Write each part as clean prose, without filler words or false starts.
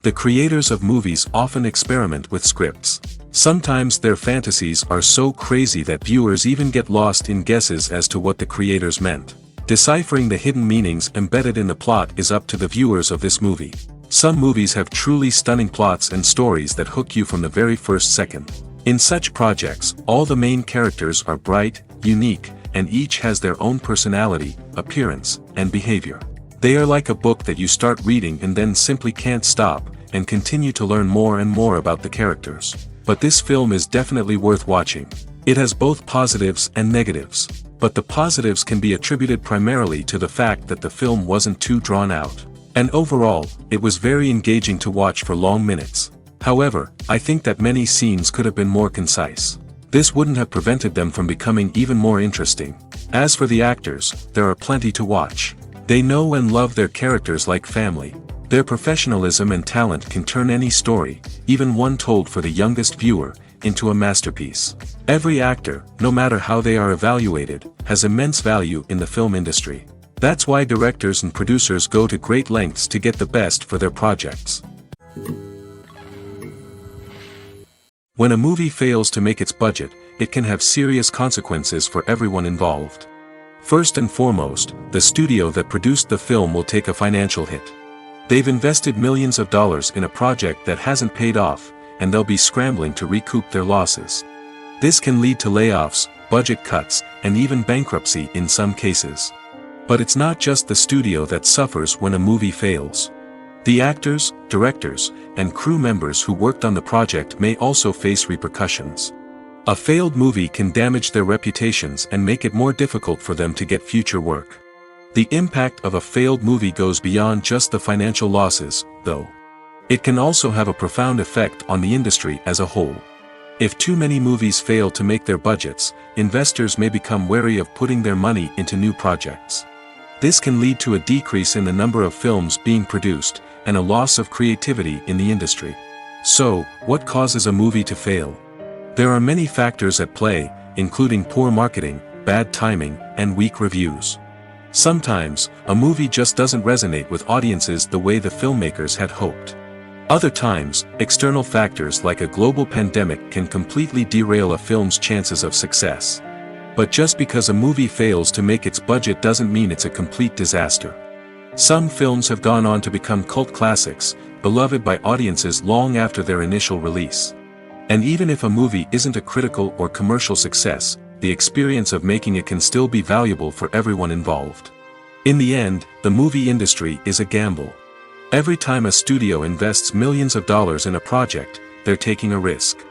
The creators of movies often experiment with scripts. Sometimes their fantasies are so crazy that viewers even get lost in guesses as to what the creators meant. Deciphering the hidden meanings embedded in the plot is up to the viewers of this movie. Some movies have truly stunning plots and stories that hook you from the very first second. In such projects, all the main characters are bright, unique, and each has their own personality, appearance, and behavior. They are like a book that you start reading and then simply can't stop, and continue to learn more and more about the characters. But this film is definitely worth watching. It has both positives and negatives. But the positives can be attributed primarily to the fact that the film wasn't too drawn out. And overall, it was very engaging to watch for long minutes. However, I think that many scenes could have been more concise. This wouldn't have prevented them from becoming even more interesting. As for the actors, there are plenty to watch. They know and love their characters like family. Their professionalism and talent can turn any story, even one told for the youngest viewer, into a masterpiece. Every actor, no matter how they are evaluated, has immense value in the film industry. That's why directors and producers go to great lengths to get the best for their projects. When a movie fails to make its budget, it can have serious consequences for everyone involved. First and foremost, the studio that produced the film will take a financial hit. They've invested millions of dollars in a project that hasn't paid off, and they'll be scrambling to recoup their losses. This can lead to layoffs, budget cuts, and even bankruptcy in some cases. But it's not just the studio that suffers when a movie fails. The actors, directors, and crew members who worked on the project may also face repercussions. A failed movie can damage their reputations and make it more difficult for them to get future work. The impact of a failed movie goes beyond just the financial losses, though. It can also have a profound effect on the industry as a whole. If too many movies fail to make their budgets, investors may become wary of putting their money into new projects. This can lead to a decrease in the number of films being produced, and a loss of creativity in the industry. So, what causes a movie to fail? There are many factors at play, including poor marketing, bad timing, and weak reviews. Sometimes, a movie just doesn't resonate with audiences the way the filmmakers had hoped. Other times, external factors like a global pandemic can completely derail a film's chances of success. But just because a movie fails to make its budget doesn't mean it's a complete disaster. Some films have gone on to become cult classics, beloved by audiences long after their initial release. And even if a movie isn't a critical or commercial success, the experience of making it can still be valuable for everyone involved. In the end, the movie industry is a gamble. Every time a studio invests millions of dollars in a project, they're taking a risk.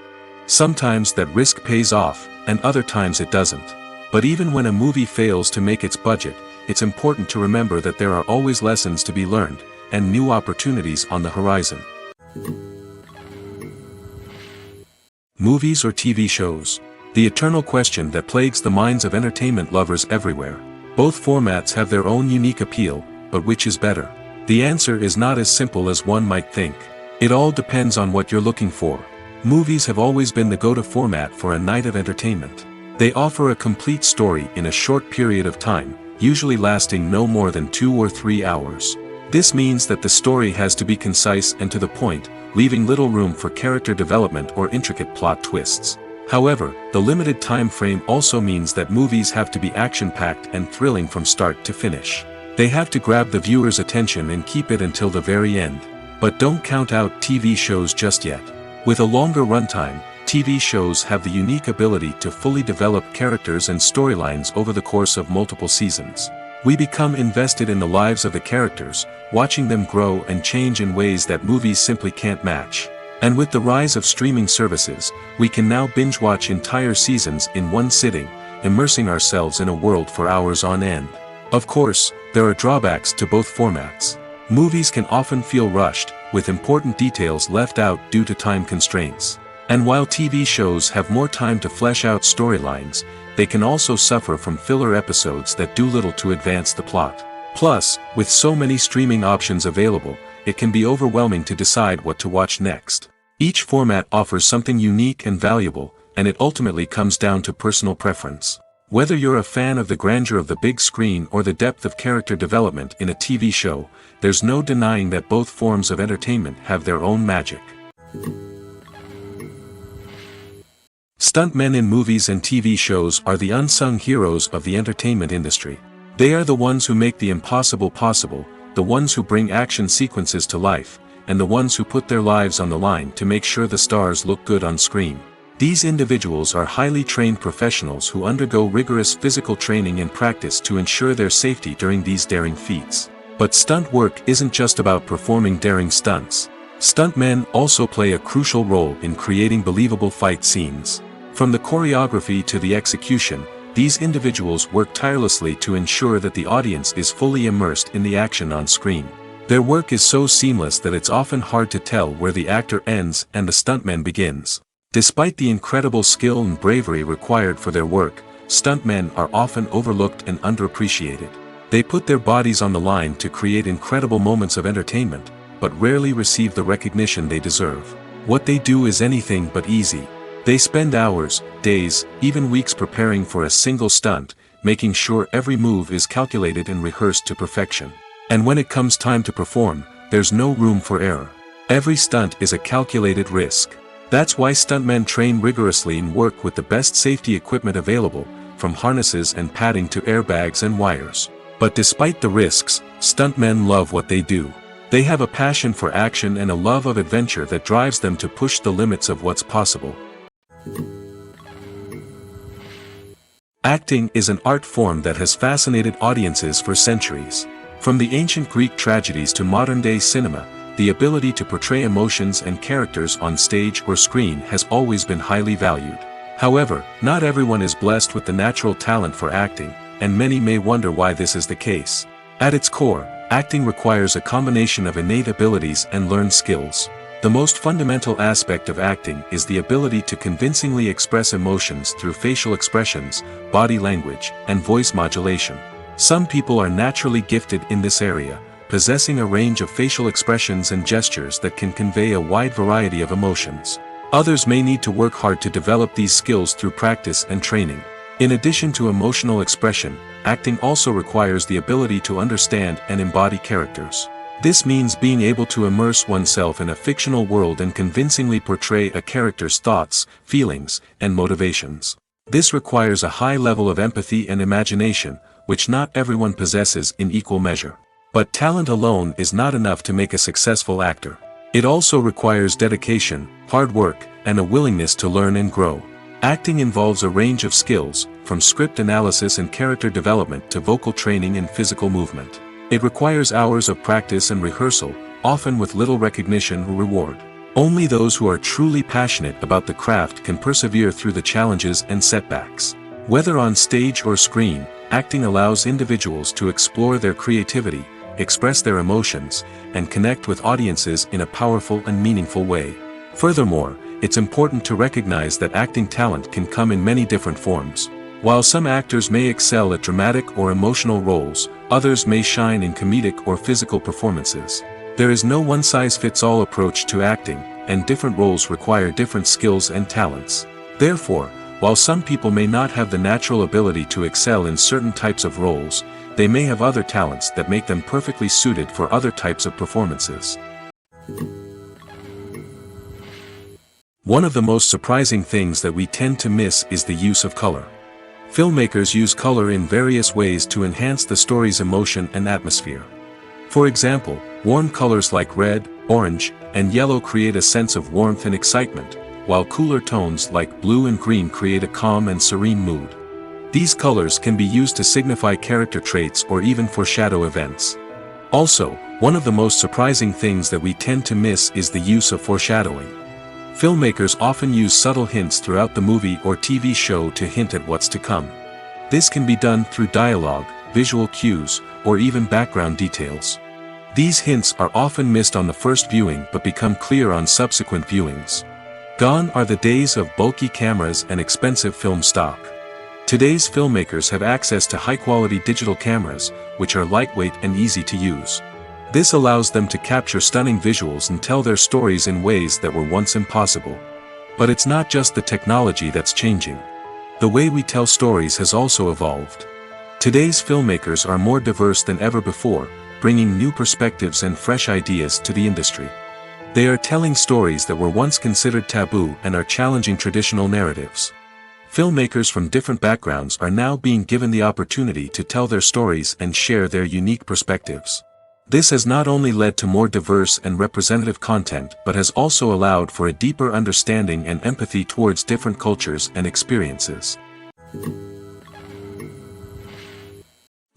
Sometimes that risk pays off, and other times it doesn't. But even when a movie fails to make its budget, it's important to remember that there are always lessons to be learned, and new opportunities on the horizon. Movies or TV shows? The eternal question that plagues the minds of entertainment lovers everywhere. Both formats have their own unique appeal, but which is better? The answer is not as simple as one might think. It all depends on what you're looking for. Movies have always been the go-to format for a night of entertainment. They offer a complete story in a short period of time, usually lasting no more than 2 or 3 hours. This means that the story has to be concise and to the point, leaving little room for character development or intricate plot twists. However, the limited time frame also means that movies have to be action-packed and thrilling from start to finish. They have to grab the viewer's attention and keep it until the very end. But don't count out TV shows just yet. With a longer runtime, TV shows have the unique ability to fully develop characters and storylines over the course of multiple seasons. We become invested in the lives of the characters, watching them grow and change in ways that movies simply can't match. And with the rise of streaming services, we can now binge-watch entire seasons in one sitting, immersing ourselves in a world for hours on end. Of course, there are drawbacks to both formats. Movies can often feel rushed, with important details left out due to time constraints. And while TV shows have more time to flesh out storylines, they can also suffer from filler episodes that do little to advance the plot. Plus, with so many streaming options available, it can be overwhelming to decide what to watch next. Each format offers something unique and valuable, and it ultimately comes down to personal preference. Whether you're a fan of the grandeur of the big screen or the depth of character development in a TV show, there's no denying that both forms of entertainment have their own magic. Stuntmen in movies and TV shows are the unsung heroes of the entertainment industry. They are the ones who make the impossible possible, the ones who bring action sequences to life, and the ones who put their lives on the line to make sure the stars look good on screen. These individuals are highly trained professionals who undergo rigorous physical training and practice to ensure their safety during these daring feats. But stunt work isn't just about performing daring stunts. Stuntmen also play a crucial role in creating believable fight scenes. From the choreography to the execution, these individuals work tirelessly to ensure that the audience is fully immersed in the action on screen. Their work is so seamless that it's often hard to tell where the actor ends and the stuntman begins. Despite the incredible skill and bravery required for their work, stuntmen are often overlooked and underappreciated. They put their bodies on the line to create incredible moments of entertainment, but rarely receive the recognition they deserve. What they do is anything but easy. They spend hours, days, even weeks preparing for a single stunt, making sure every move is calculated and rehearsed to perfection. And when it comes time to perform, there's no room for error. Every stunt is a calculated risk. That's why stuntmen train rigorously and work with the best safety equipment available, from harnesses and padding to airbags and wires. But despite the risks, stuntmen love what they do. They have a passion for action and a love of adventure that drives them to push the limits of what's possible. Acting is an art form that has fascinated audiences for centuries. From the ancient Greek tragedies to modern-day cinema, the ability to portray emotions and characters on stage or screen has always been highly valued. However, not everyone is blessed with the natural talent for acting, and many may wonder why this is the case. At its core, acting requires a combination of innate abilities and learned skills. The most fundamental aspect of acting is the ability to convincingly express emotions through facial expressions, body language, and voice modulation. Some people are naturally gifted in this area, possessing a range of facial expressions and gestures that can convey a wide variety of emotions. Others may need to work hard to develop these skills through practice and training. In addition to emotional expression, acting also requires the ability to understand and embody characters. This means being able to immerse oneself in a fictional world and convincingly portray a character's thoughts, feelings, and motivations. This requires a high level of empathy and imagination, which not everyone possesses in equal measure. But talent alone is not enough to make a successful actor. It also requires dedication, hard work, and a willingness to learn and grow. Acting involves a range of skills, from script analysis and character development to vocal training and physical movement. It requires hours of practice and rehearsal, often with little recognition or reward. Only those who are truly passionate about the craft can persevere through the challenges and setbacks. Whether on stage or screen, acting allows individuals to explore their creativity, express their emotions, and connect with audiences in a powerful and meaningful way. Furthermore, it's important to recognize that acting talent can come in many different forms. While some actors may excel at dramatic or emotional roles, others may shine in comedic or physical performances. There is no one-size-fits-all approach to acting, and different roles require different skills and talents. Therefore, while some people may not have the natural ability to excel in certain types of roles, they may have other talents that make them perfectly suited for other types of performances. One of the most surprising things that we tend to miss is the use of color. Filmmakers use color in various ways to enhance the story's emotion and atmosphere. For example, warm colors like red, orange, and yellow create a sense of warmth and excitement, while cooler tones like blue and green create a calm and serene mood. These colors can be used to signify character traits or even foreshadow events. Also, one of the most surprising things that we tend to miss is the use of foreshadowing. Filmmakers often use subtle hints throughout the movie or TV show to hint at what's to come. This can be done through dialogue, visual cues, or even background details. These hints are often missed on the first viewing but become clear on subsequent viewings. Gone are the days of bulky cameras and expensive film stock. Today's filmmakers have access to high-quality digital cameras, which are lightweight and easy to use. This allows them to capture stunning visuals and tell their stories in ways that were once impossible. But it's not just the technology that's changing. The way we tell stories has also evolved. Today's filmmakers are more diverse than ever before, bringing new perspectives and fresh ideas to the industry. They are telling stories that were once considered taboo and are challenging traditional narratives. Filmmakers from different backgrounds are now being given the opportunity to tell their stories and share their unique perspectives. This has not only led to more diverse and representative content but has also allowed for a deeper understanding and empathy towards different cultures and experiences.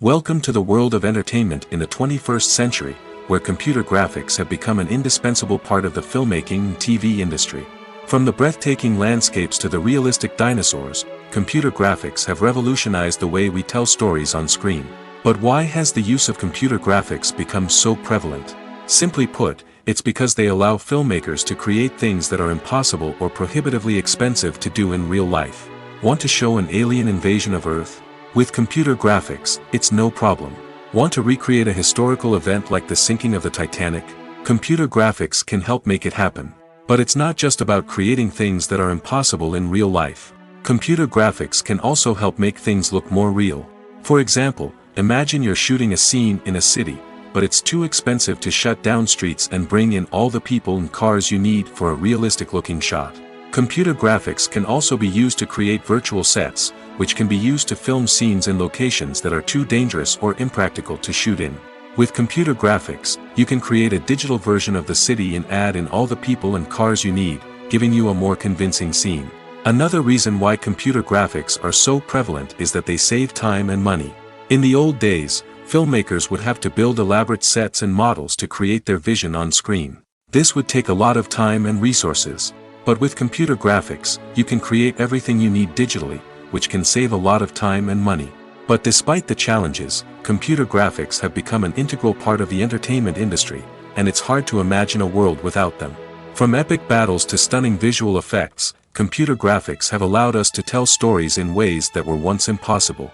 Welcome to the world of entertainment in the 21st century, where computer graphics have become an indispensable part of the filmmaking and TV industry. From the breathtaking landscapes to the realistic dinosaurs, computer graphics have revolutionized the way we tell stories on screen. But why has the use of computer graphics become so prevalent? Simply put, it's because they allow filmmakers to create things that are impossible or prohibitively expensive to do in real life. Want to show an alien invasion of Earth? With computer graphics, it's no problem. Want to recreate a historical event like the sinking of the Titanic? Computer graphics can help make it happen. But it's not just about creating things that are impossible in real life. Computer graphics can also help make things look more real. For example, imagine you're shooting a scene in a city, but it's too expensive to shut down streets and bring in all the people and cars you need for a realistic-looking shot. Computer graphics can also be used to create virtual sets, which can be used to film scenes in locations that are too dangerous or impractical to shoot in. With computer graphics, you can create a digital version of the city and add in all the people and cars you need, giving you a more convincing scene. Another reason why computer graphics are so prevalent is that they save time and money. In the old days, filmmakers would have to build elaborate sets and models to create their vision on screen. This would take a lot of time and resources. But with computer graphics, you can create everything you need digitally, which can save a lot of time and money. But despite the challenges, computer graphics have become an integral part of the entertainment industry, and it's hard to imagine a world without them. From epic battles to stunning visual effects, computer graphics have allowed us to tell stories in ways that were once impossible.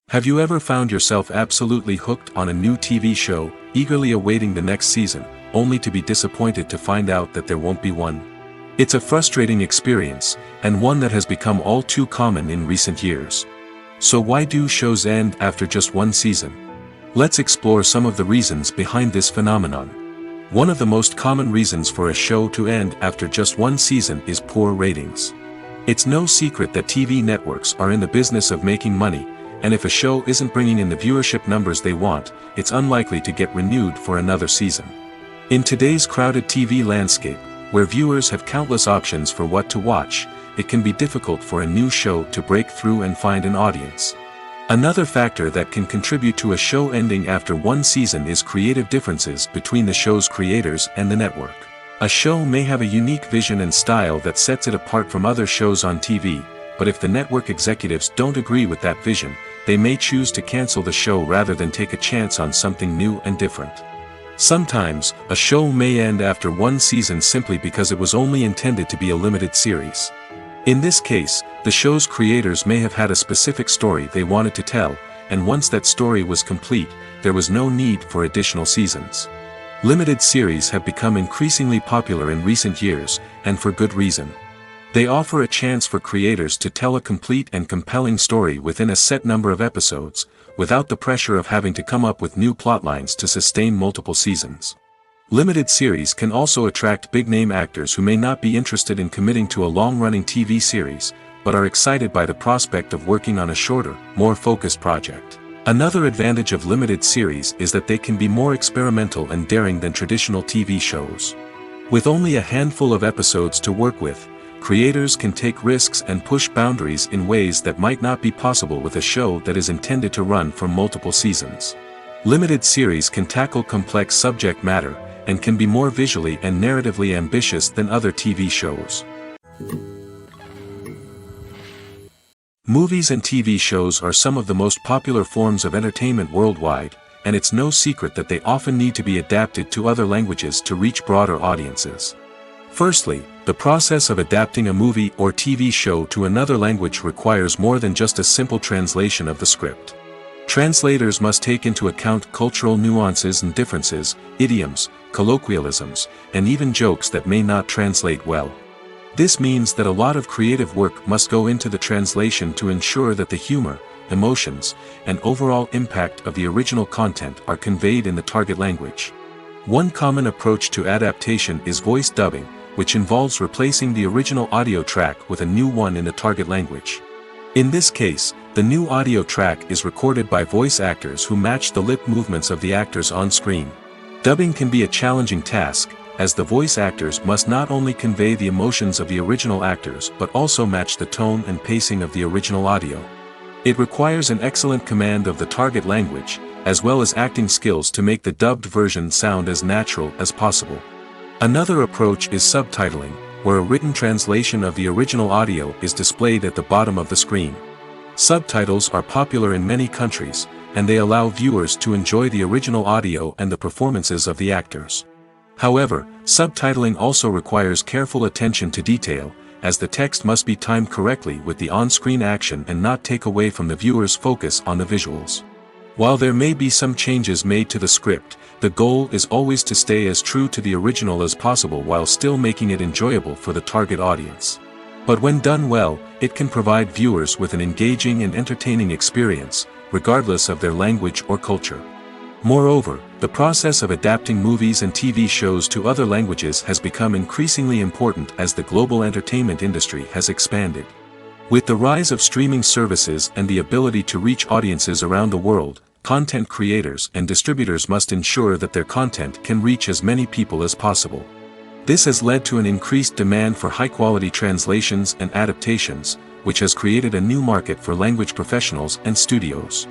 Have you ever found yourself absolutely hooked on a new TV show, eagerly awaiting the next season, only to be disappointed to find out that there won't be one? It's a frustrating experience, and one that has become all too common in recent years. So why do shows end after just one season? Let's explore some of the reasons behind this phenomenon. One of the most common reasons for a show to end after just one season is poor ratings. It's no secret that TV networks are in the business of making money, and if a show isn't bringing in the viewership numbers they want, it's unlikely to get renewed for another season. In today's crowded TV landscape, where viewers have countless options for what to watch, it can be difficult for a new show to break through and find an audience. Another factor that can contribute to a show ending after one season is creative differences between the show's creators and the network. A show may have a unique vision and style that sets it apart from other shows on TV, but if the network executives don't agree with that vision, they may choose to cancel the show rather than take a chance on something new and different. Sometimes, a show may end after one season simply because it was only intended to be a limited series. In this case, the show's creators may have had a specific story they wanted to tell, and once that story was complete, there was no need for additional seasons. Limited series have become increasingly popular in recent years, and for good reason. They offer a chance for creators to tell a complete and compelling story within a set number of episodes, without the pressure of having to come up with new plotlines to sustain multiple seasons. Limited series can also attract big-name actors who may not be interested in committing to a long-running TV series, but are excited by the prospect of working on a shorter, more focused project. Another advantage of limited series is that they can be more experimental and daring than traditional TV shows. With only a handful of episodes to work with, creators can take risks and push boundaries in ways that might not be possible with a show that is intended to run for multiple seasons. Limited series can tackle complex subject matter, and can be more visually and narratively ambitious than other TV shows. Movies and TV shows are some of the most popular forms of entertainment worldwide, and it's no secret that they often need to be adapted to other languages to reach broader audiences. Firstly, the process of adapting a movie or TV show to another language requires more than just a simple translation of the script. Translators must take into account cultural nuances and differences, idioms, colloquialisms, and even jokes that may not translate well. This means that a lot of creative work must go into the translation to ensure that the humor, emotions, and overall impact of the original content are conveyed in the target language. One common approach to adaptation is voice dubbing, which involves replacing the original audio track with a new one in the target language. In this case, the new audio track is recorded by voice actors who match the lip movements of the actors on screen. Dubbing can be a challenging task, as the voice actors must not only convey the emotions of the original actors but also match the tone and pacing of the original audio. It requires an excellent command of the target language, as well as acting skills to make the dubbed version sound as natural as possible. Another approach is subtitling, where a written translation of the original audio is displayed at the bottom of the screen. Subtitles are popular in many countries, and they allow viewers to enjoy the original audio and the performances of the actors. However, subtitling also requires careful attention to detail, as the text must be timed correctly with the on-screen action and not take away from the viewer's focus on the visuals. While there may be some changes made to the script, the goal is always to stay as true to the original as possible while still making it enjoyable for the target audience. But when done well, it can provide viewers with an engaging and entertaining experience, regardless of their language or culture. Moreover, the process of adapting movies and TV shows to other languages has become increasingly important as the global entertainment industry has expanded. With the rise of streaming services and the ability to reach audiences around the world, content creators and distributors must ensure that their content can reach as many people as possible. This has led to an increased demand for high-quality translations and adaptations, which has created a new market for language professionals and studios.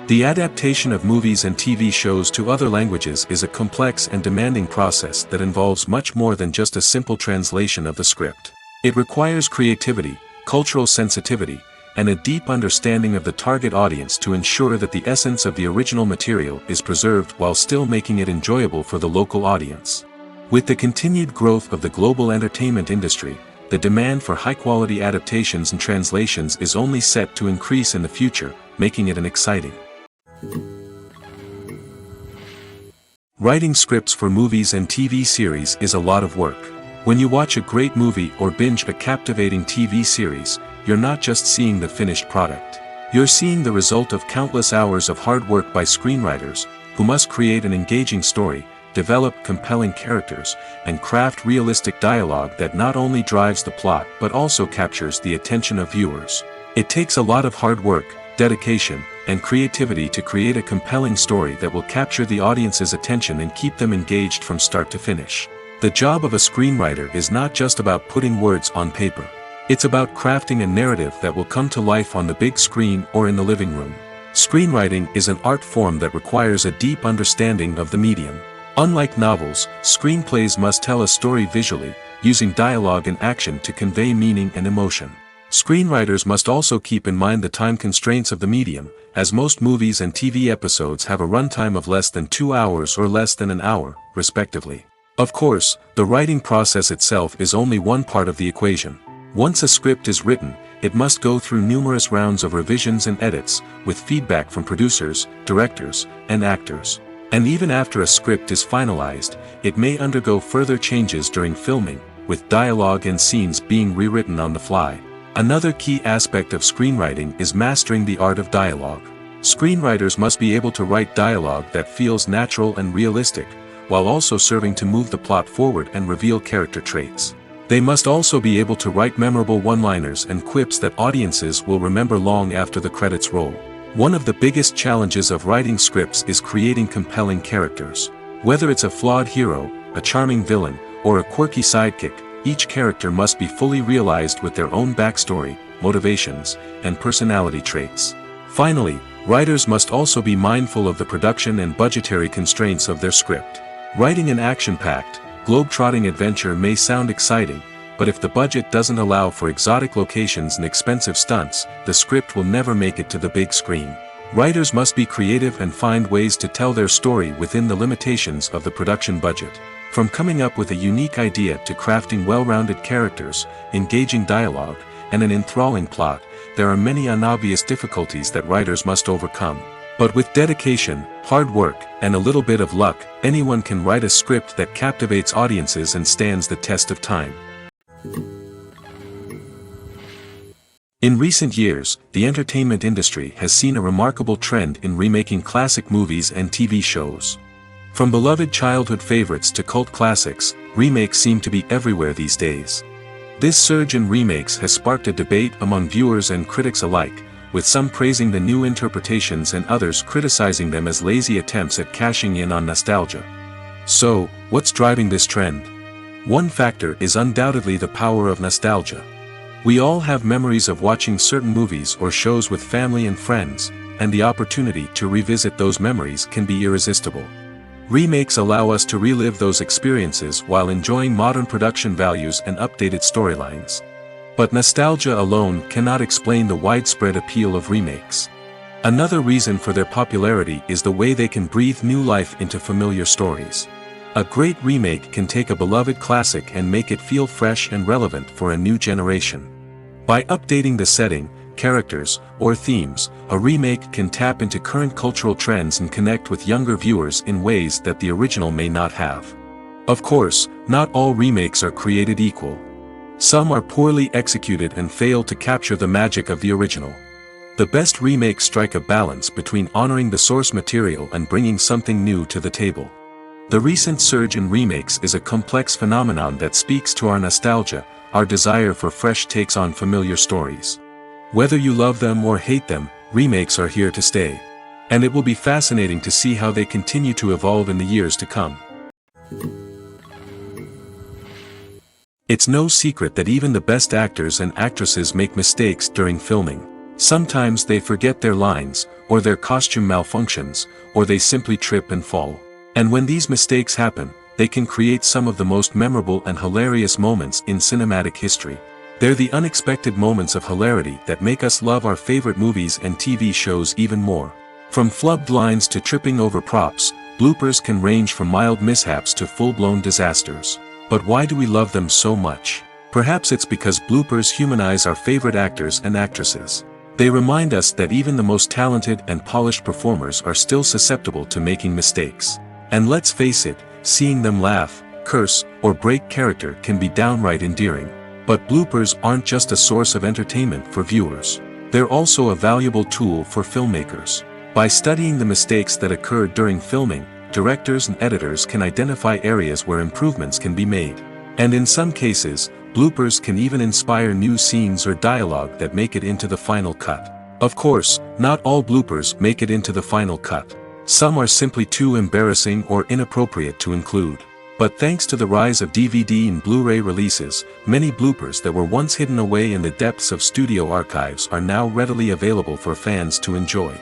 The adaptation of movies and TV shows to other languages is a complex and demanding process that involves much more than just a simple translation of the script. It requires creativity, cultural sensitivity, and a deep understanding of the target audience to ensure that the essence of the original material is preserved while still making it enjoyable for the local audience. With the continued growth of the global entertainment industry, the demand for high-quality adaptations and translations is only set to increase in the future, making it an exciting. Writing scripts for movies and TV series is a lot of work. When you watch a great movie or binge a captivating TV series, you're not just seeing the finished product. You're seeing the result of countless hours of hard work by screenwriters, who must create an engaging story, develop compelling characters, and craft realistic dialogue that not only drives the plot but also captures the attention of viewers. It takes a lot of hard work, dedication, and creativity to create a compelling story that will capture the audience's attention and keep them engaged from start to finish. The job of a screenwriter is not just about putting words on paper. It's about crafting a narrative that will come to life on the big screen or in the living room. Screenwriting is an art form that requires a deep understanding of the medium. Unlike novels, screenplays must tell a story visually, using dialogue and action to convey meaning and emotion. Screenwriters must also keep in mind the time constraints of the medium, as most movies and TV episodes have a runtime of less than 2 hours or less than an hour, respectively. Of course, the writing process itself is only one part of the equation. Once a script is written, it must go through numerous rounds of revisions and edits, with feedback from producers, directors, and actors. And even after a script is finalized, it may undergo further changes during filming, with dialogue and scenes being rewritten on the fly. Another key aspect of screenwriting is mastering the art of dialogue. Screenwriters must be able to write dialogue that feels natural and realistic, while also serving to move the plot forward and reveal character traits. They must also be able to write memorable one-liners and quips that audiences will remember long after the credits roll. One of the biggest challenges of writing scripts is creating compelling characters. Whether it's a flawed hero, a charming villain, or a quirky sidekick, each character must be fully realized with their own backstory, motivations, and personality traits. Finally, writers must also be mindful of the production and budgetary constraints of their script. Writing an action-packed, globe-trotting adventure may sound exciting, but if the budget doesn't allow for exotic locations and expensive stunts, the script will never make it to the big screen. Writers must be creative and find ways to tell their story within the limitations of the production budget. From coming up with a unique idea to crafting well-rounded characters, engaging dialogue, and an enthralling plot, there are many unobvious difficulties that writers must overcome. But with dedication, hard work, and a little bit of luck, anyone can write a script that captivates audiences and stands the test of time. In recent years, the entertainment industry has seen a remarkable trend in remaking classic movies and TV shows. From beloved childhood favorites to cult classics, remakes seem to be everywhere these days. This surge in remakes has sparked a debate among viewers and critics alike, with some praising the new interpretations and others criticizing them as lazy attempts at cashing in on nostalgia. So, what's driving this trend? One factor is undoubtedly the power of nostalgia. We all have memories of watching certain movies or shows with family and friends, and the opportunity to revisit those memories can be irresistible. Remakes allow us to relive those experiences while enjoying modern production values and updated storylines. But nostalgia alone cannot explain the widespread appeal of remakes. Another reason for their popularity is the way they can breathe new life into familiar stories. A great remake can take a beloved classic and make it feel fresh and relevant for a new generation. By updating the setting, characters, or themes, a remake can tap into current cultural trends and connect with younger viewers in ways that the original may not have. Of course, not all remakes are created equal. Some are poorly executed and fail to capture the magic of the original. The best remakes strike a balance between honoring the source material and bringing something new to the table. The recent surge in remakes is a complex phenomenon that speaks to our nostalgia, our desire for fresh takes on familiar stories. Whether you love them or hate them, remakes are here to stay. And it will be fascinating to see how they continue to evolve in the years to come. It's no secret that even the best actors and actresses make mistakes during filming. Sometimes they forget their lines, or their costume malfunctions, or they simply trip and fall. And when these mistakes happen, they can create some of the most memorable and hilarious moments in cinematic history. They're the unexpected moments of hilarity that make us love our favorite movies and TV shows even more. From flubbed lines to tripping over props, bloopers can range from mild mishaps to full-blown disasters. But why do we love them so much? Perhaps it's because bloopers humanize our favorite actors and actresses. They remind us that even the most talented and polished performers are still susceptible to making mistakes. And let's face it, seeing them laugh, curse, or break character can be downright endearing. But bloopers aren't just a source of entertainment for viewers. They're also a valuable tool for filmmakers. By studying the mistakes that occurred during filming, directors and editors can identify areas where improvements can be made. And in some cases, bloopers can even inspire new scenes or dialogue that make it into the final cut. Of course, not all bloopers make it into the final cut. Some are simply too embarrassing or inappropriate to include. But thanks to the rise of DVD and Blu-ray releases, many bloopers that were once hidden away in the depths of studio archives are now readily available for fans to enjoy.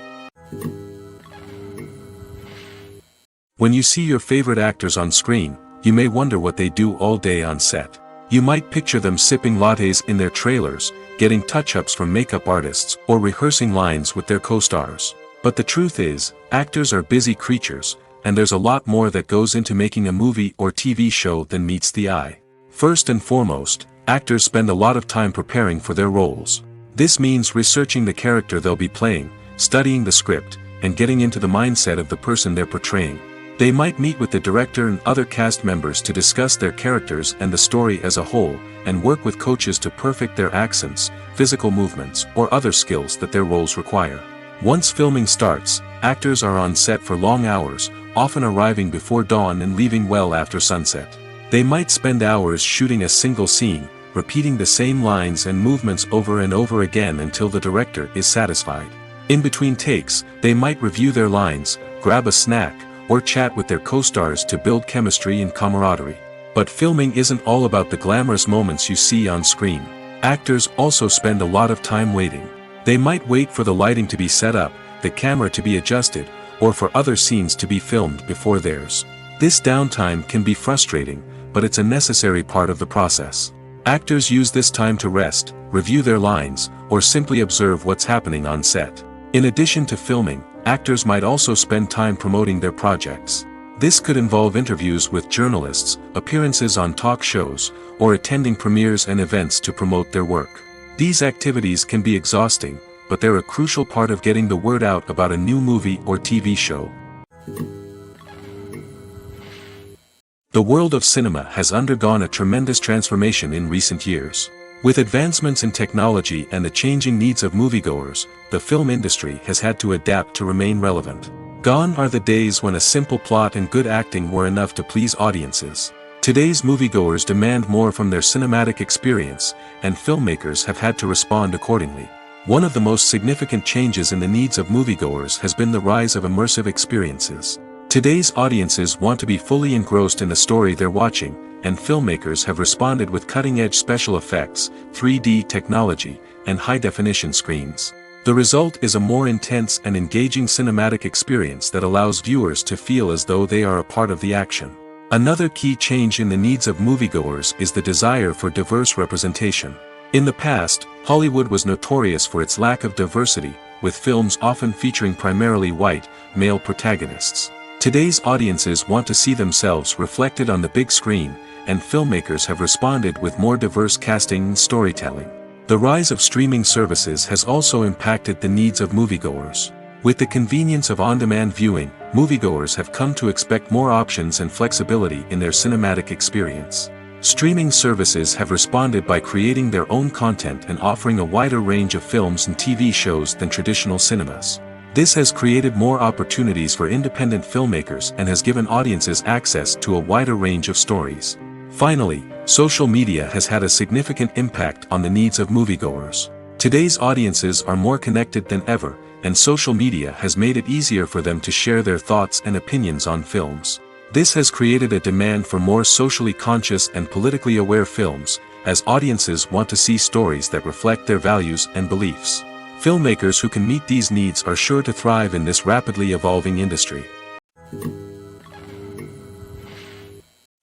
When you see your favorite actors on screen, you may wonder what they do all day on set. You might picture them sipping lattes in their trailers, getting touch-ups from makeup artists, or rehearsing lines with their co-stars. But the truth is, actors are busy creatures, and there's a lot more that goes into making a movie or TV show than meets the eye. First and foremost, actors spend a lot of time preparing for their roles. This means researching the character they'll be playing, studying the script, and getting into the mindset of the person they're portraying. They might meet with the director and other cast members to discuss their characters and the story as a whole, and work with coaches to perfect their accents, physical movements, or other skills that their roles require. Once filming starts, actors are on set for long hours, often arriving before dawn and leaving well after sunset. They might spend hours shooting a single scene, repeating the same lines and movements over and over again until the director is satisfied. In between takes, they might review their lines, grab a snack, or chat with their co-stars to build chemistry and camaraderie. But filming isn't all about the glamorous moments you see on screen. Actors also spend a lot of time waiting. They might wait for the lighting to be set up, the camera to be adjusted, or for other scenes to be filmed before theirs. This downtime can be frustrating, but it's a necessary part of the process. Actors use this time to rest, review their lines, or simply observe what's happening on set. In addition to filming, actors might also spend time promoting their projects. This could involve interviews with journalists, appearances on talk shows, or attending premieres and events to promote their work. These activities can be exhausting, but they're a crucial part of getting the word out about a new movie or TV show. The world of cinema has undergone a tremendous transformation in recent years. With advancements in technology and the changing needs of moviegoers, the film industry has had to adapt to remain relevant. Gone are the days when a simple plot and good acting were enough to please audiences. Today's moviegoers demand more from their cinematic experience, and filmmakers have had to respond accordingly. One of the most significant changes in the needs of moviegoers has been the rise of immersive experiences. Today's audiences want to be fully engrossed in the story they're watching, and filmmakers have responded with cutting-edge special effects, 3D technology, and high-definition screens. The result is a more intense and engaging cinematic experience that allows viewers to feel as though they are a part of the action. Another key change in the needs of moviegoers is the desire for diverse representation. In the past, Hollywood was notorious for its lack of diversity, with films often featuring primarily white, male protagonists. Today's audiences want to see themselves reflected on the big screen, and filmmakers have responded with more diverse casting and storytelling. The rise of streaming services has also impacted the needs of moviegoers. With the convenience of on-demand viewing, moviegoers have come to expect more options and flexibility in their cinematic experience. Streaming services have responded by creating their own content and offering a wider range of films and TV shows than traditional cinemas. This has created more opportunities for independent filmmakers and has given audiences access to a wider range of stories. Finally, social media has had a significant impact on the needs of moviegoers. Today's audiences are more connected than ever, and social media has made it easier for them to share their thoughts and opinions on films. This has created a demand for more socially conscious and politically aware films, as audiences want to see stories that reflect their values and beliefs. Filmmakers who can meet these needs are sure to thrive in this rapidly evolving industry.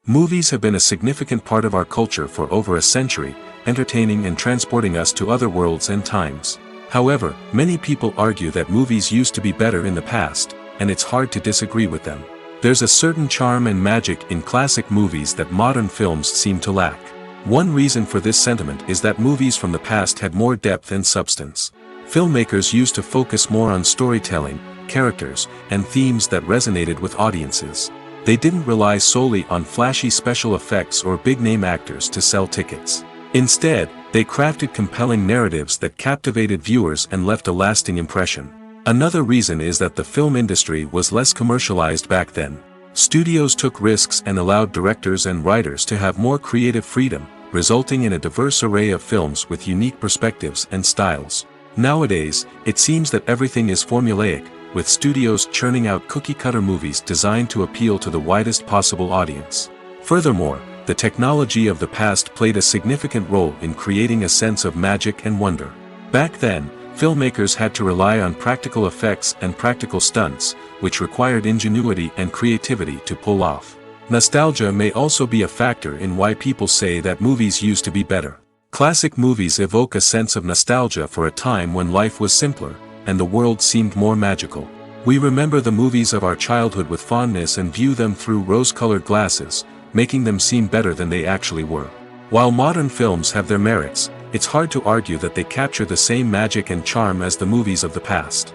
Movies have been a significant part of our culture for over a century, entertaining and transporting us to other worlds and times. However, many people argue that movies used to be better in the past, and it's hard to disagree with them. There's a certain charm and magic in classic movies that modern films seem to lack. One reason for this sentiment is that movies from the past had more depth and substance. Filmmakers used to focus more on storytelling, characters, and themes that resonated with audiences. They didn't rely solely on flashy special effects or big-name actors to sell tickets. Instead, they crafted compelling narratives that captivated viewers and left a lasting impression. Another reason is that the film industry was less commercialized back then. Studios took risks and allowed directors and writers to have more creative freedom, resulting in a diverse array of films with unique perspectives and styles. Nowadays, it seems that everything is formulaic, with studios churning out cookie-cutter movies designed to appeal to the widest possible audience. Furthermore, the technology of the past played a significant role in creating a sense of magic and wonder. Back then, filmmakers had to rely on practical effects and practical stunts, which required ingenuity and creativity to pull off. Nostalgia may also be a factor in why people say that movies used to be better. Classic movies evoke a sense of nostalgia for a time when life was simpler, and the world seemed more magical. We remember the movies of our childhood with fondness and view them through rose-colored glasses, making them seem better than they actually were. While modern films have their merits, it's hard to argue that they capture the same magic and charm as the movies of the past.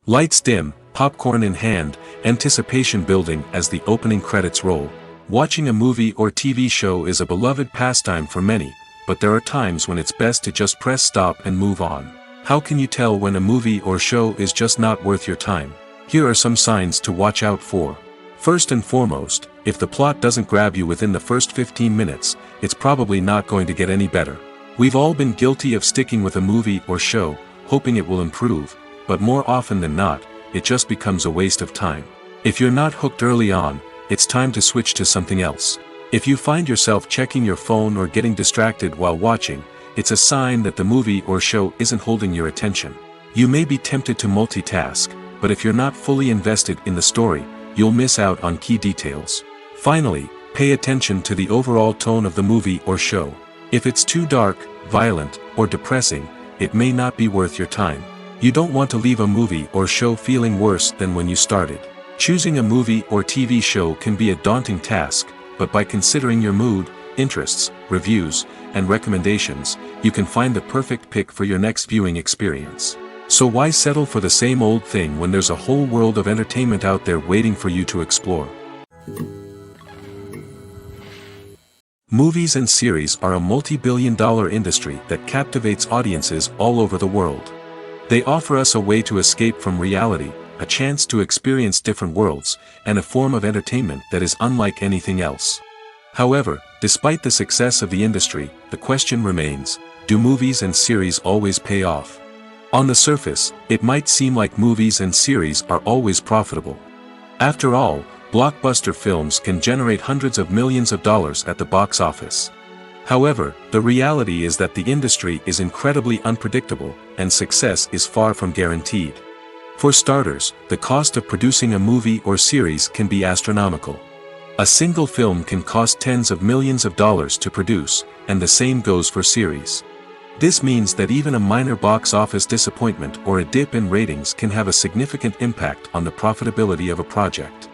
Lights dim, popcorn in hand, anticipation building as the opening credits roll. Watching a movie or TV show is a beloved pastime for many, but there are times when it's best to just press stop and move on. How can you tell when a movie or show is just not worth your time? Here are some signs to watch out for. First and foremost, if the plot doesn't grab you within the first 15 minutes, it's probably not going to get any better. We've all been guilty of sticking with a movie or show, hoping it will improve, but more often than not, it just becomes a waste of time. If you're not hooked early on, it's time to switch to something else. If you find yourself checking your phone or getting distracted while watching, it's a sign that the movie or show isn't holding your attention. You may be tempted to multitask, but if you're not fully invested in the story, you'll miss out on key details. Finally, pay attention to the overall tone of the movie or show. If it's too dark, violent, or depressing, it may not be worth your time. You don't want to leave a movie or show feeling worse than when you started. Choosing a movie or TV show can be a daunting task, but by considering your mood, interests, reviews, and recommendations, you can find the perfect pick for your next viewing experience. So why settle for the same old thing when there's a whole world of entertainment out there waiting for you to explore? Movies and series are a multi-billion-dollar industry that captivates audiences all over the world. They offer us a way to escape from reality, a chance to experience different worlds, and a form of entertainment that is unlike anything else. However, despite the success of the industry, the question remains, do movies and series always pay off? On the surface, it might seem like movies and series are always profitable. After all, blockbuster films can generate hundreds of millions of dollars at the box office. However, the reality is that the industry is incredibly unpredictable, and success is far from guaranteed. For starters, the cost of producing a movie or series can be astronomical. A single film can cost tens of millions of dollars to produce, and the same goes for series. This means that even a minor box office disappointment or a dip in ratings can have a significant impact on the profitability of a project.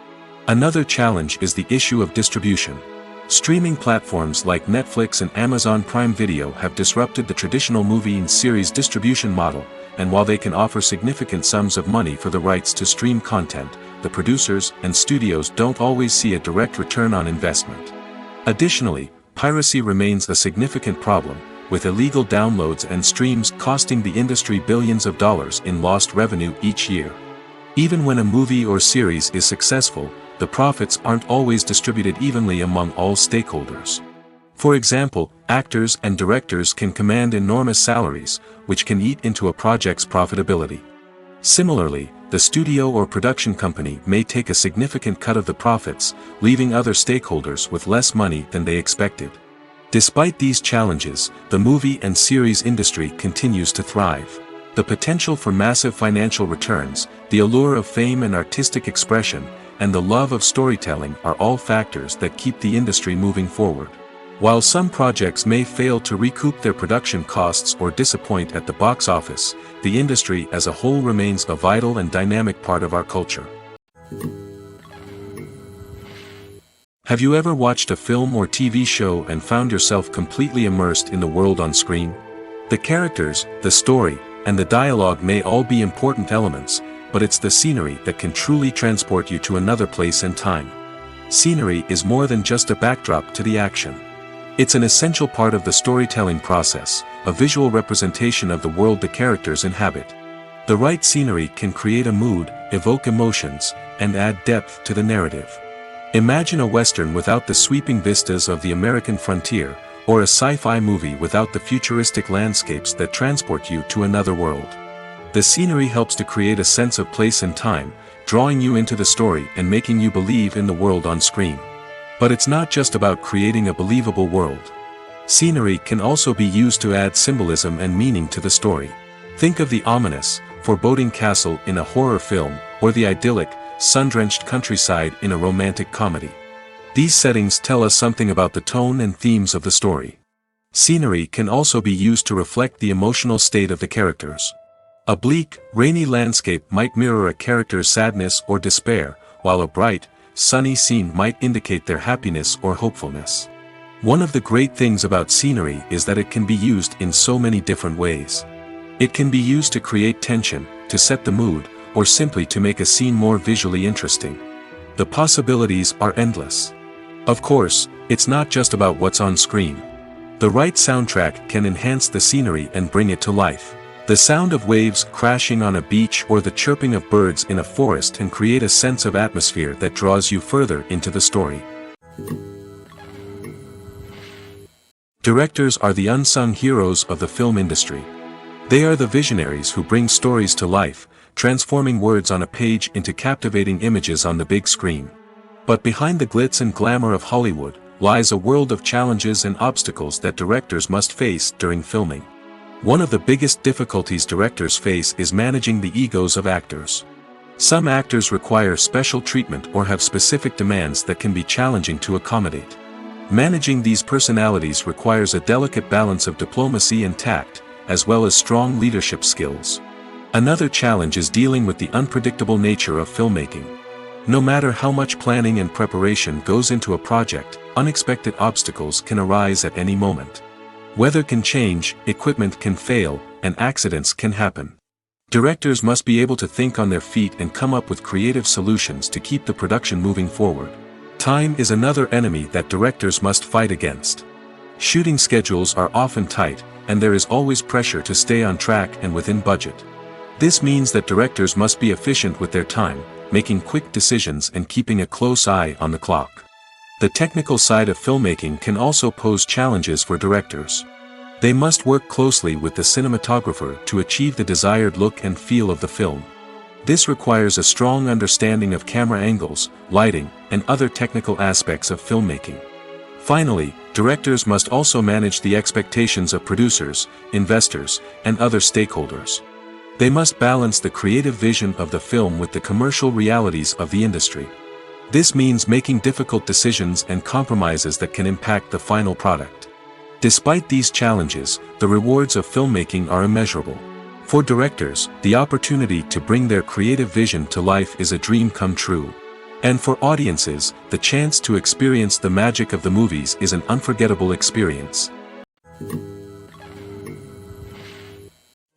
Another challenge is the issue of distribution. Streaming platforms like Netflix and Amazon Prime Video have disrupted the traditional movie and series distribution model, and while they can offer significant sums of money for the rights to stream content, the producers and studios don't always see a direct return on investment. Additionally, piracy remains a significant problem, with illegal downloads and streams costing the industry billions of dollars in lost revenue each year. Even when a movie or series is successful, the profits aren't always distributed evenly among all stakeholders. For example, actors and directors can command enormous salaries, which can eat into a project's profitability. Similarly, the studio or production company may take a significant cut of the profits, leaving other stakeholders with less money than they expected. Despite these challenges, the movie and series industry continues to thrive. The potential for massive financial returns, the allure of fame and artistic expression, and the love of storytelling are all factors that keep the industry moving forward. While some projects may fail to recoup their production costs or disappoint at the box office, the industry as a whole remains a vital and dynamic part of our culture. Have you ever watched a film or TV show and found yourself completely immersed in the world on screen? The characters, the story, and the dialogue may all be important elements, but it's the scenery that can truly transport you to another place and time. Scenery is more than just a backdrop to the action. It's an essential part of the storytelling process, a visual representation of the world the characters inhabit. The right scenery can create a mood, evoke emotions, and add depth to the narrative. Imagine a Western without the sweeping vistas of the American frontier, or a sci-fi movie without the futuristic landscapes that transport you to another world. The scenery helps to create a sense of place and time, drawing you into the story and making you believe in the world on screen. But it's not just about creating a believable world. Scenery can also be used to add symbolism and meaning to the story. Think of the ominous, foreboding castle in a horror film, or the idyllic, sun-drenched countryside in a romantic comedy. These settings tell us something about the tone and themes of the story. Scenery can also be used to reflect the emotional state of the characters. A bleak, rainy landscape might mirror a character's sadness or despair, while a bright, sunny scene might indicate their happiness or hopefulness. One of the great things about scenery is that it can be used in so many different ways. It can be used to create tension, to set the mood, or simply to make a scene more visually interesting. The possibilities are endless. Of course, it's not just about what's on screen. The right soundtrack can enhance the scenery and bring it to life. The sound of waves crashing on a beach or the chirping of birds in a forest can create a sense of atmosphere that draws you further into the story. Directors are the unsung heroes of the film industry. They are the visionaries who bring stories to life, transforming words on a page into captivating images on the big screen. But behind the glitz and glamour of Hollywood lies a world of challenges and obstacles that directors must face during filming. One of the biggest difficulties directors face is managing the egos of actors. Some actors require special treatment or have specific demands that can be challenging to accommodate. Managing these personalities requires a delicate balance of diplomacy and tact, as well as strong leadership skills. Another challenge is dealing with the unpredictable nature of filmmaking. No matter how much planning and preparation goes into a project, unexpected obstacles can arise at any moment. Weather can change, equipment can fail, and accidents can happen. Directors must be able to think on their feet and come up with creative solutions to keep the production moving forward. Time is another enemy that directors must fight against. Shooting schedules are often tight, and there is always pressure to stay on track and within budget. This means that directors must be efficient with their time, making quick decisions and keeping a close eye on the clock. The technical side of filmmaking can also pose challenges for directors. They must work closely with the cinematographer to achieve the desired look and feel of the film. This requires a strong understanding of camera angles, lighting, and other technical aspects of filmmaking. Finally, directors must also manage the expectations of producers, investors, and other stakeholders. They must balance the creative vision of the film with the commercial realities of the industry. This means making difficult decisions and compromises that can impact the final product. Despite these challenges, the rewards of filmmaking are immeasurable. For directors, the opportunity to bring their creative vision to life is a dream come true. And for audiences, the chance to experience the magic of the movies is an unforgettable experience.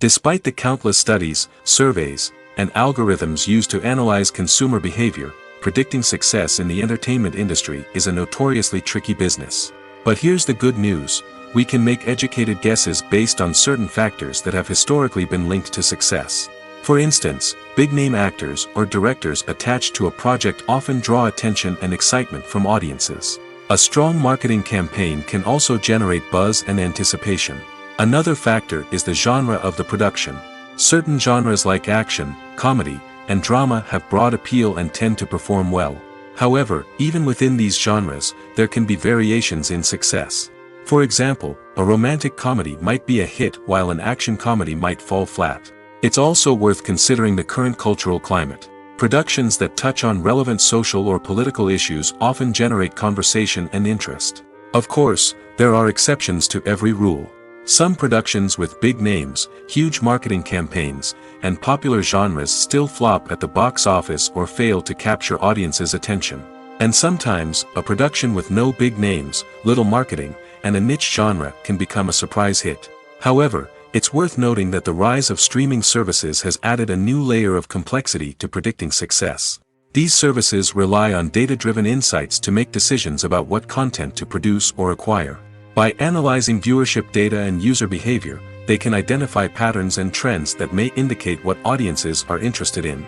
Despite the countless studies, surveys, and algorithms used to analyze consumer behavior, predicting success in the entertainment industry is a notoriously tricky business. But here's the good news: we can make educated guesses based on certain factors that have historically been linked to success. For instance, big-name actors or directors attached to a project often draw attention and excitement from audiences. A strong marketing campaign can also generate buzz and anticipation. Another factor is the genre of the production. Certain genres like action, comedy, and drama have broad appeal and tend to perform well. However, even within these genres, there can be variations in success. For example, a romantic comedy might be a hit while an action comedy might fall flat. It's also worth considering the current cultural climate. Productions that touch on relevant social or political issues often generate conversation and interest. Of course, there are exceptions to every rule. Some productions with big names, huge marketing campaigns, and popular genres still flop at the box office or fail to capture audiences' attention. And sometimes, a production with no big names, little marketing, and a niche genre can become a surprise hit. However, it's worth noting that the rise of streaming services has added a new layer of complexity to predicting success. These services rely on data-driven insights to make decisions about what content to produce or acquire. By analyzing viewership data and user behavior, they can identify patterns and trends that may indicate what audiences are interested in.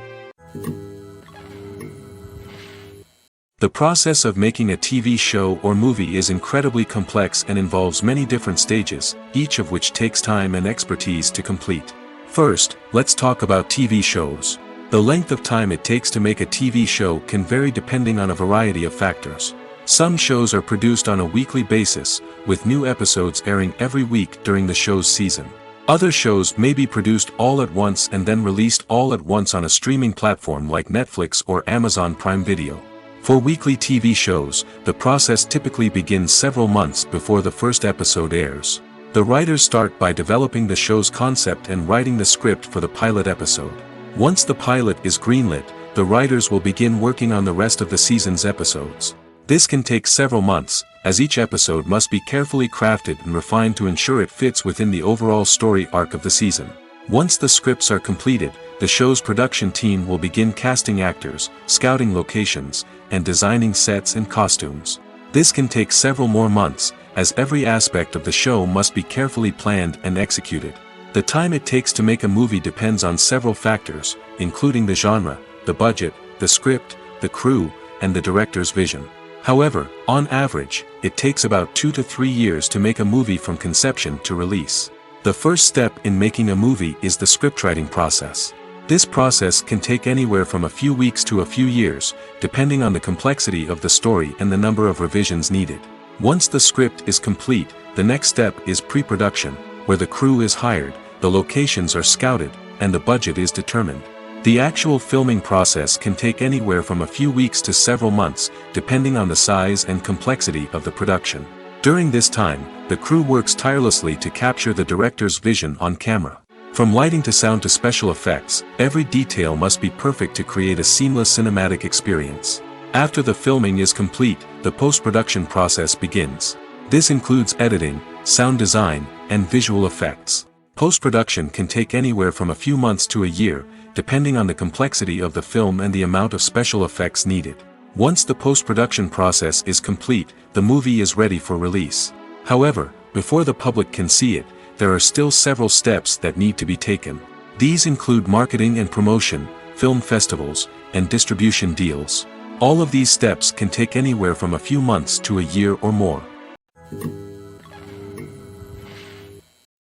The process of making a TV show or movie is incredibly complex and involves many different stages, each of which takes time and expertise to complete. First, let's talk about TV shows. The length of time it takes to make a TV show can vary depending on a variety of factors. Some shows are produced on a weekly basis, with new episodes airing every week during the show's season. Other shows may be produced all at once and then released all at once on a streaming platform like Netflix or Amazon Prime Video. For weekly TV shows, the process typically begins several months before the first episode airs. The writers start by developing the show's concept and writing the script for the pilot episode. Once the pilot is greenlit, the writers will begin working on the rest of the season's episodes. This can take several months, as each episode must be carefully crafted and refined to ensure it fits within the overall story arc of the season. Once the scripts are completed, the show's production team will begin casting actors, scouting locations, and designing sets and costumes. This can take several more months, as every aspect of the show must be carefully planned and executed. The time it takes to make a movie depends on several factors, including the genre, the budget, the script, the crew, and the director's vision. However, on average, it takes about 2 to 3 years to make a movie from conception to release. The first step in making a movie is the scriptwriting process. This process can take anywhere from a few weeks to a few years, depending on the complexity of the story and the number of revisions needed. Once the script is complete, the next step is pre-production, where the crew is hired, the locations are scouted, and the budget is determined. The actual filming process can take anywhere from a few weeks to several months, depending on the size and complexity of the production. During this time, the crew works tirelessly to capture the director's vision on camera. From lighting to sound to special effects, every detail must be perfect to create a seamless cinematic experience. After the filming is complete, the post-production process begins. This includes editing, sound design, and visual effects. Post-production can take anywhere from a few months to a year, depending on the complexity of the film and the amount of special effects needed. Once the post-production process is complete, the movie is ready for release. However, before the public can see it, there are still several steps that need to be taken. These include marketing and promotion, film festivals, and distribution deals. All of these steps can take anywhere from a few months to a year or more.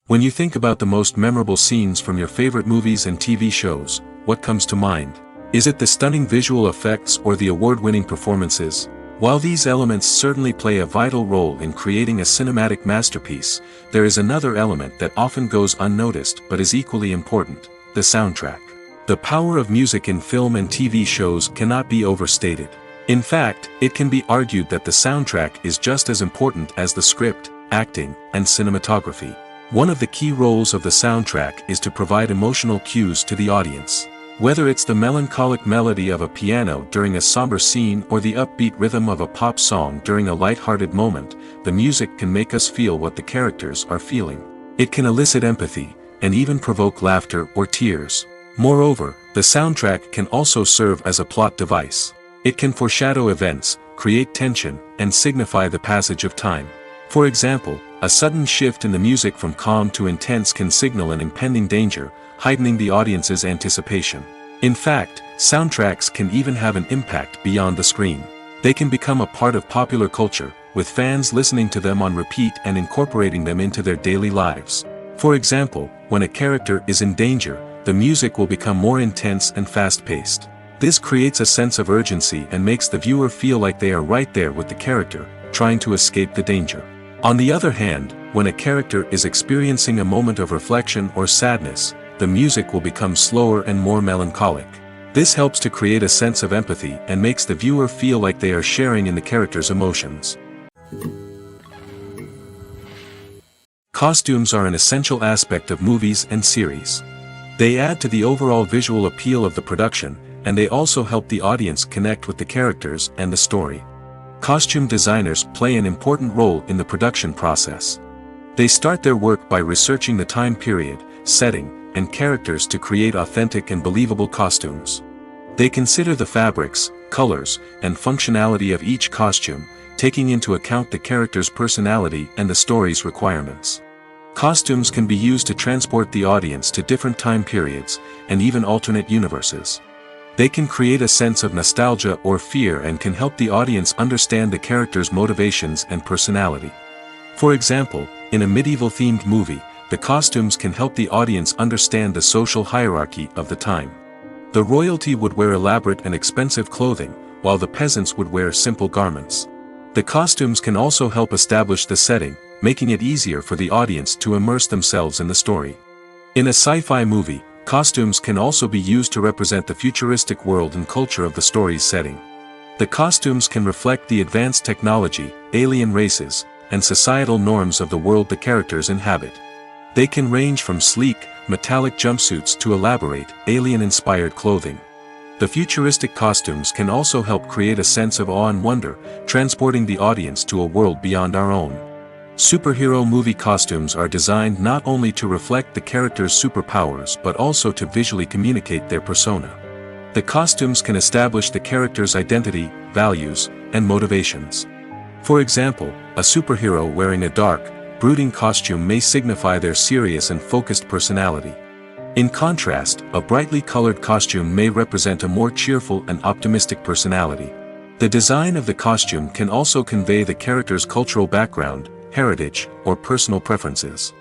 When you think about the most memorable scenes from your favorite movies and TV shows, what comes to mind? Is it the stunning visual effects or the award-winning performances? While these elements certainly play a vital role in creating a cinematic masterpiece, there is another element that often goes unnoticed but is equally important: the soundtrack. The power of music in film and TV shows cannot be overstated. In fact, it can be argued that the soundtrack is just as important as the script, acting, and cinematography. One of the key roles of the soundtrack is to provide emotional cues to the audience. Whether it's the melancholic melody of a piano during a somber scene or the upbeat rhythm of a pop song during a light-hearted moment, the music can make us feel what the characters are feeling. It can elicit empathy, and even provoke laughter or tears. Moreover, the soundtrack can also serve as a plot device. It can foreshadow events, create tension, and signify the passage of time. For example, a sudden shift in the music from calm to intense can signal an impending danger, heightening the audience's anticipation. In fact, soundtracks can even have an impact beyond the screen. They can become a part of popular culture, with fans listening to them on repeat and incorporating them into their daily lives. For example, when a character is in danger, the music will become more intense and fast-paced. This creates a sense of urgency and makes the viewer feel like they are right there with the character, trying to escape the danger. On the other hand, when a character is experiencing a moment of reflection or sadness, the music will become slower and more melancholic. This helps to create a sense of empathy and makes the viewer feel like they are sharing in the character's emotions. Costumes are an essential aspect of movies and series. They add to the overall visual appeal of the production, and they also help the audience connect with the characters and the story. Costume designers play an important role in the production process. They start their work by researching the time period, setting, and characters to create authentic and believable costumes. They consider the fabrics, colors, and functionality of each costume, taking into account the character's personality and the story's requirements. Costumes can be used to transport the audience to different time periods, and even alternate universes. They can create a sense of nostalgia or fear and can help the audience understand the character's motivations and personality. For example, in a medieval-themed movie, the costumes can help the audience understand the social hierarchy of the time. The royalty would wear elaborate and expensive clothing, while the peasants would wear simple garments. The costumes can also help establish the setting, making it easier for the audience to immerse themselves in the story. In a sci-fi movie, costumes can also be used to represent the futuristic world and culture of the story's setting. The costumes can reflect the advanced technology, alien races, and societal norms of the world the characters inhabit. They can range from sleek, metallic jumpsuits to elaborate, alien-inspired clothing. The futuristic costumes can also help create a sense of awe and wonder, transporting the audience to a world beyond our own. Superhero movie costumes are designed not only to reflect the character's superpowers but also to visually communicate their persona. The costumes can establish the character's identity, values, and motivations. For example, a superhero wearing a dark, brooding costume may signify their serious and focused personality. In contrast, a brightly colored costume may represent a more cheerful and optimistic personality. The design of the costume can also convey the character's cultural background, heritage, or personal preferences.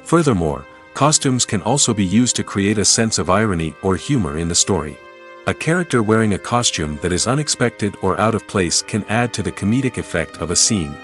Furthermore, costumes can also be used to create a sense of irony or humor in the story. A character wearing a costume that is unexpected or out of place can add to the comedic effect of a scene.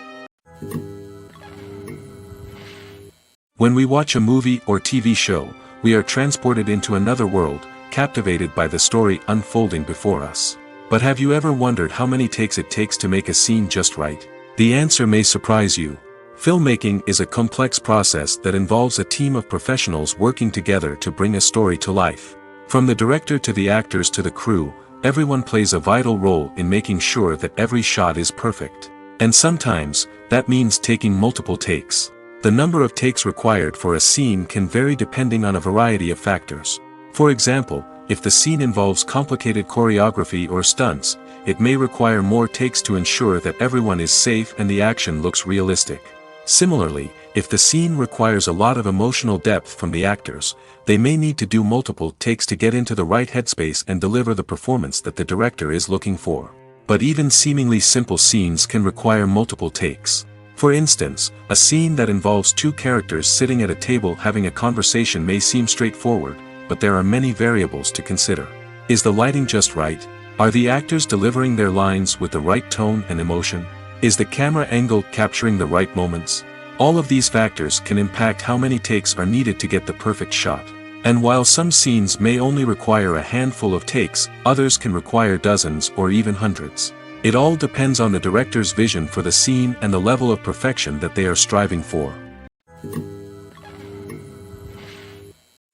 When we watch a movie or TV show, we are transported into another world, captivated by the story unfolding before us. But have you ever wondered how many takes it takes to make a scene just right? The answer may surprise you. Filmmaking is a complex process that involves a team of professionals working together to bring a story to life. From the director to the actors to the crew, everyone plays a vital role in making sure that every shot is perfect. And sometimes, that means taking multiple takes. The number of takes required for a scene can vary depending on a variety of factors. For example, if the scene involves complicated choreography or stunts, it may require more takes to ensure that everyone is safe and the action looks realistic. Similarly, if the scene requires a lot of emotional depth from the actors, they may need to do multiple takes to get into the right headspace and deliver the performance that the director is looking for. But even seemingly simple scenes can require multiple takes. For instance, a scene that involves two characters sitting at a table having a conversation may seem straightforward, but there are many variables to consider. Is the lighting just right? Are the actors delivering their lines with the right tone and emotion? Is the camera angle capturing the right moments? All of these factors can impact how many takes are needed to get the perfect shot. And while some scenes may only require a handful of takes, others can require dozens or even hundreds. It all depends on the director's vision for the scene and the level of perfection that they are striving for.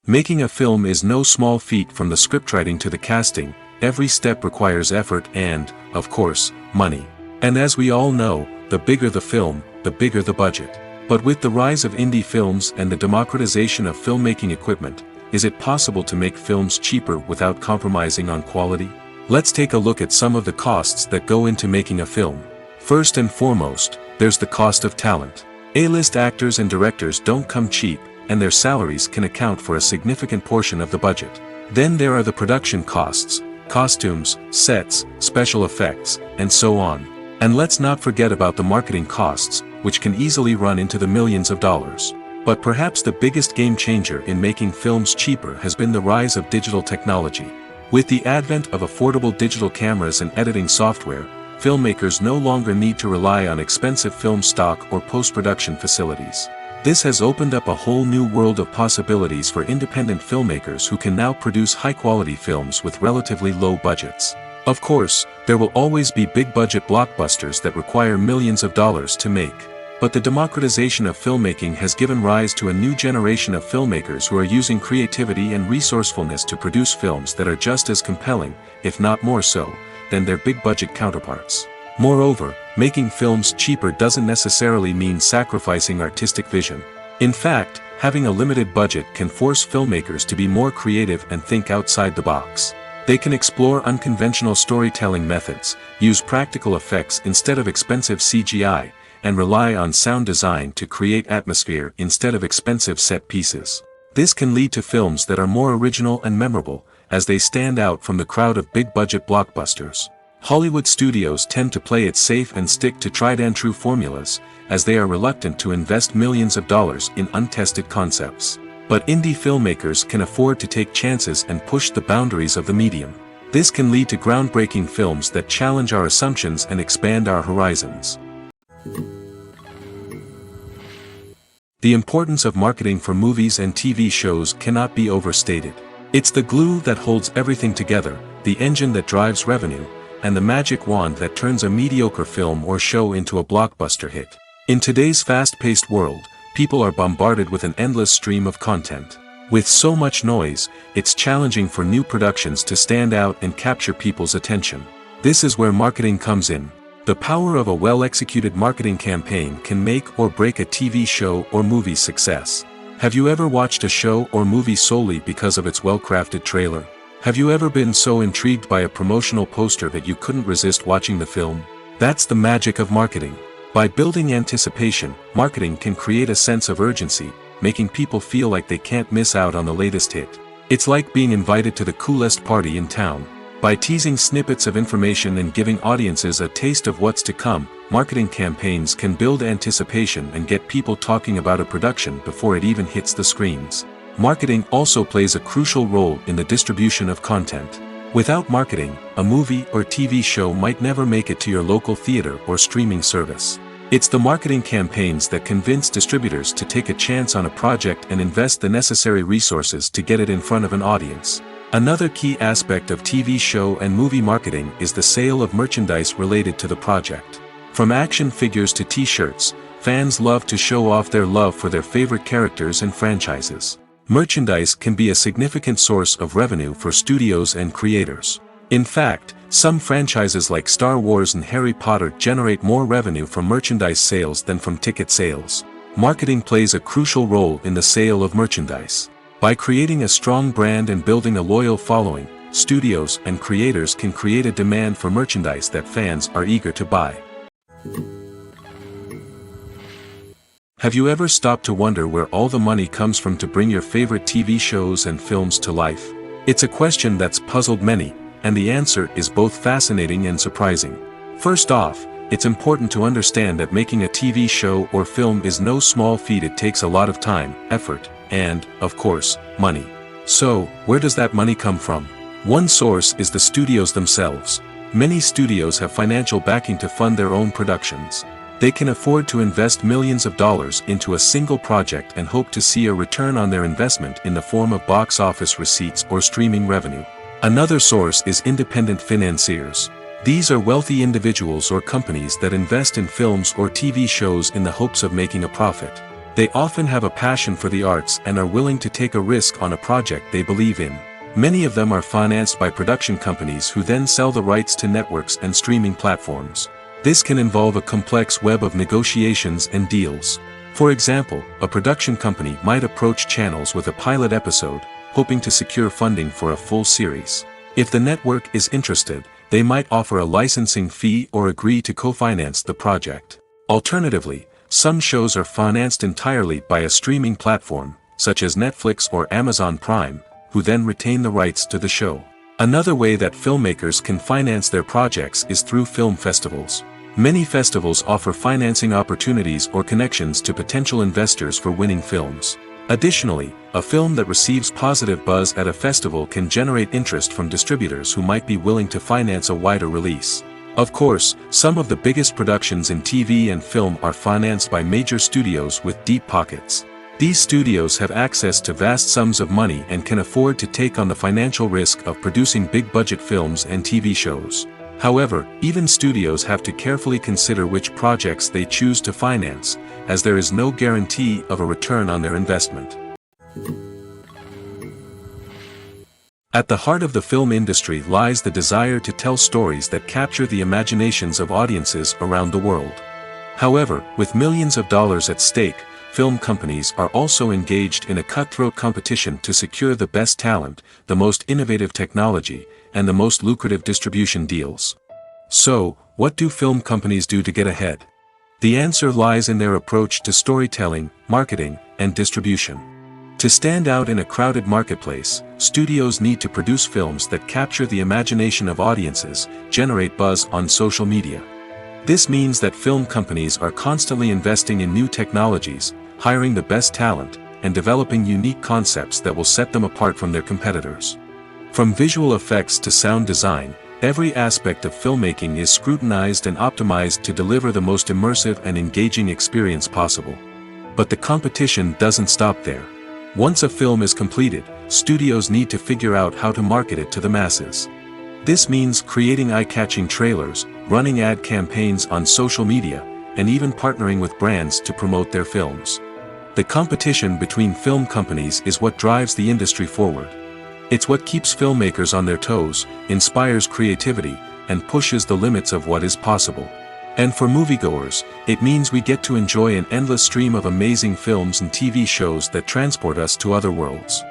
Making a film is no small feat. From the scriptwriting to the casting, every step requires effort and, of course, money. And as we all know, the bigger the film, the bigger the budget. But with the rise of indie films and the democratization of filmmaking equipment, is it possible to make films cheaper without compromising on quality? Let's take a look at some of the costs that go into making a film. First and foremost, there's the cost of talent. A-list actors and directors don't come cheap, and their salaries can account for a significant portion of the budget. Then there are the production costs, costumes, sets, special effects, and so on. And let's not forget about the marketing costs, which can easily run into the millions of dollars. But perhaps the biggest game changer in making films cheaper has been the rise of digital technology. With the advent of affordable digital cameras and editing software, filmmakers no longer need to rely on expensive film stock or post-production facilities. This has opened up a whole new world of possibilities for independent filmmakers who can now produce high-quality films with relatively low budgets. Of course, there will always be big-budget blockbusters that require millions of dollars to make. But the democratization of filmmaking has given rise to a new generation of filmmakers who are using creativity and resourcefulness to produce films that are just as compelling, if not more so, than their big-budget counterparts. Moreover, making films cheaper doesn't necessarily mean sacrificing artistic vision. In fact, having a limited budget can force filmmakers to be more creative and think outside the box. They can explore unconventional storytelling methods, use practical effects instead of expensive CGI, and rely on sound design to create atmosphere instead of expensive set pieces. This can lead to films that are more original and memorable, as they stand out from the crowd of big-budget blockbusters. Hollywood studios tend to play it safe and stick to tried-and-true formulas, as they are reluctant to invest millions of dollars in untested concepts. But indie filmmakers can afford to take chances and push the boundaries of the medium. This can lead to groundbreaking films that challenge our assumptions and expand our horizons. The importance of marketing for movies and TV shows cannot be overstated. It's the glue that holds everything together, the engine that drives revenue, and the magic wand that turns a mediocre film or show into a blockbuster hit. In today's fast-paced world, people are bombarded with an endless stream of content. With so much noise, it's challenging for new productions to stand out and capture people's attention. This is where marketing comes in. The power of a well-executed marketing campaign can make or break a TV show or movie's success. Have you ever watched a show or movie solely because of its well-crafted trailer? Have you ever been so intrigued by a promotional poster that you couldn't resist watching the film? That's the magic of marketing. By building anticipation, marketing can create a sense of urgency, making people feel like they can't miss out on the latest hit. It's like being invited to the coolest party in town. By teasing snippets of information and giving audiences a taste of what's to come, marketing campaigns can build anticipation and get people talking about a production before it even hits the screens. Marketing also plays a crucial role in the distribution of content. Without marketing, a movie or TV show might never make it to your local theater or streaming service. It's the marketing campaigns that convince distributors to take a chance on a project and invest the necessary resources to get it in front of an audience. Another key aspect of TV show and movie marketing is the sale of merchandise related to the project. From action figures to t-shirts, fans love to show off their love for their favorite characters and franchises. Merchandise can be a significant source of revenue for studios and creators. In fact, some franchises like Star Wars and Harry Potter generate more revenue from merchandise sales than from ticket sales. Marketing plays a crucial role in the sale of merchandise. By creating a strong brand and building a loyal following, studios and creators can create a demand for merchandise that fans are eager to buy. Have you ever stopped to wonder where all the money comes from to bring your favorite TV shows and films to life? It's a question that's puzzled many, and the answer is both fascinating and surprising. First off, it's important to understand that making a TV show or film is no small feat. It takes a lot of time, effort, and, of course, money. So, where does that money come from? One source is the studios themselves. Many studios have financial backing to fund their own productions. They can afford to invest millions of dollars into a single project and hope to see a return on their investment in the form of box office receipts or streaming revenue. Another source is independent financiers. These are wealthy individuals or companies that invest in films or TV shows in the hopes of making a profit. They often have a passion for the arts and are willing to take a risk on a project they believe in. Many of them are financed by production companies who then sell the rights to networks and streaming platforms. This can involve a complex web of negotiations and deals. For example, a production company might approach channels with a pilot episode, hoping to secure funding for a full series. If the network is interested, they might offer a licensing fee or agree to co-finance the project. Alternatively, some shows are financed entirely by a streaming platform, such as Netflix or Amazon Prime, who then retain the rights to the show. Another way that filmmakers can finance their projects is through film festivals. Many festivals offer financing opportunities or connections to potential investors for winning films. Additionally, a film that receives positive buzz at a festival can generate interest from distributors who might be willing to finance a wider release. Of course, some of the biggest productions in TV and film are financed by major studios with deep pockets. These studios have access to vast sums of money and can afford to take on the financial risk of producing big-budget films and TV shows. However, even studios have to carefully consider which projects they choose to finance, as there is no guarantee of a return on their investment. At the heart of the film industry lies the desire to tell stories that capture the imaginations of audiences around the world. However, with millions of dollars at stake, film companies are also engaged in a cutthroat competition to secure the best talent, the most innovative technology, and the most lucrative distribution deals. So, what do film companies do to get ahead? The answer lies in their approach to storytelling, marketing, and distribution. To stand out in a crowded marketplace, studios need to produce films that capture the imagination of audiences, generate buzz on social media. This means that film companies are constantly investing in new technologies, hiring the best talent, and developing unique concepts that will set them apart from their competitors. From visual effects to sound design, every aspect of filmmaking is scrutinized and optimized to deliver the most immersive and engaging experience possible. But the competition doesn't stop there. Once a film is completed, studios need to figure out how to market it to the masses. This means creating eye-catching trailers, running ad campaigns on social media, and even partnering with brands to promote their films. The competition between film companies is what drives the industry forward. It's what keeps filmmakers on their toes, inspires creativity, and pushes the limits of what is possible. And for moviegoers, it means we get to enjoy an endless stream of amazing films and TV shows that transport us to other worlds.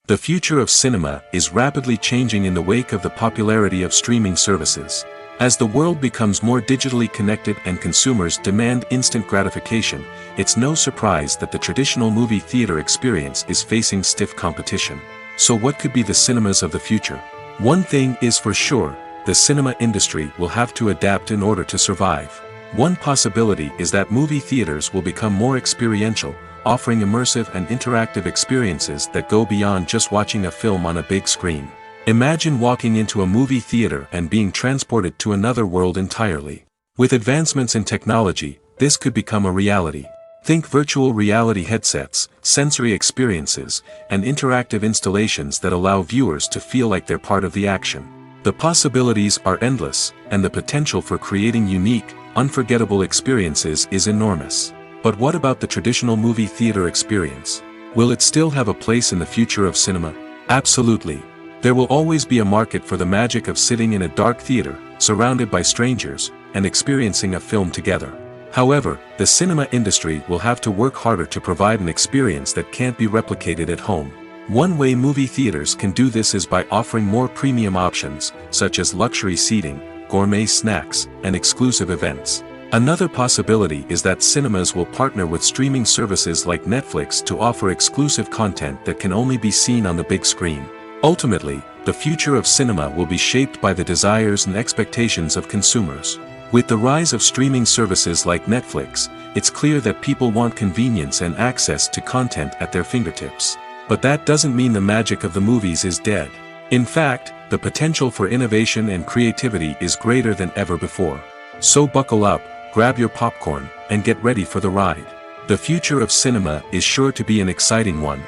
The future of cinema is rapidly changing in the wake of the popularity of streaming services. As the world becomes more digitally connected and consumers demand instant gratification, it's no surprise that the traditional movie theater experience is facing stiff competition. So what could be the cinemas of the future? One thing is for sure, the cinema industry will have to adapt in order to survive. One possibility is that movie theaters will become more experiential, offering immersive and interactive experiences that go beyond just watching a film on a big screen. Imagine walking into a movie theater and being transported to another world entirely. With advancements in technology, this could become a reality. Think virtual reality headsets, sensory experiences, and interactive installations that allow viewers to feel like they're part of the action. The possibilities are endless, and the potential for creating unique, unforgettable experiences is enormous. But what about the traditional movie theater experience? Will it still have a place in the future of cinema? Absolutely. There will always be a market for the magic of sitting in a dark theater, surrounded by strangers, and experiencing a film together. However, the cinema industry will have to work harder to provide an experience that can't be replicated at home. One way movie theaters can do this is by offering more premium options, such as luxury seating, gourmet snacks, and exclusive events. Another possibility is that cinemas will partner with streaming services like Netflix to offer exclusive content that can only be seen on the big screen. Ultimately, the future of cinema will be shaped by the desires and expectations of consumers. With the rise of streaming services like Netflix, it's clear that people want convenience and access to content at their fingertips. But that doesn't mean the magic of the movies is dead. In fact, the potential for innovation and creativity is greater than ever before. So buckle up, grab your popcorn, and get ready for the ride. The future of cinema is sure to be an exciting one.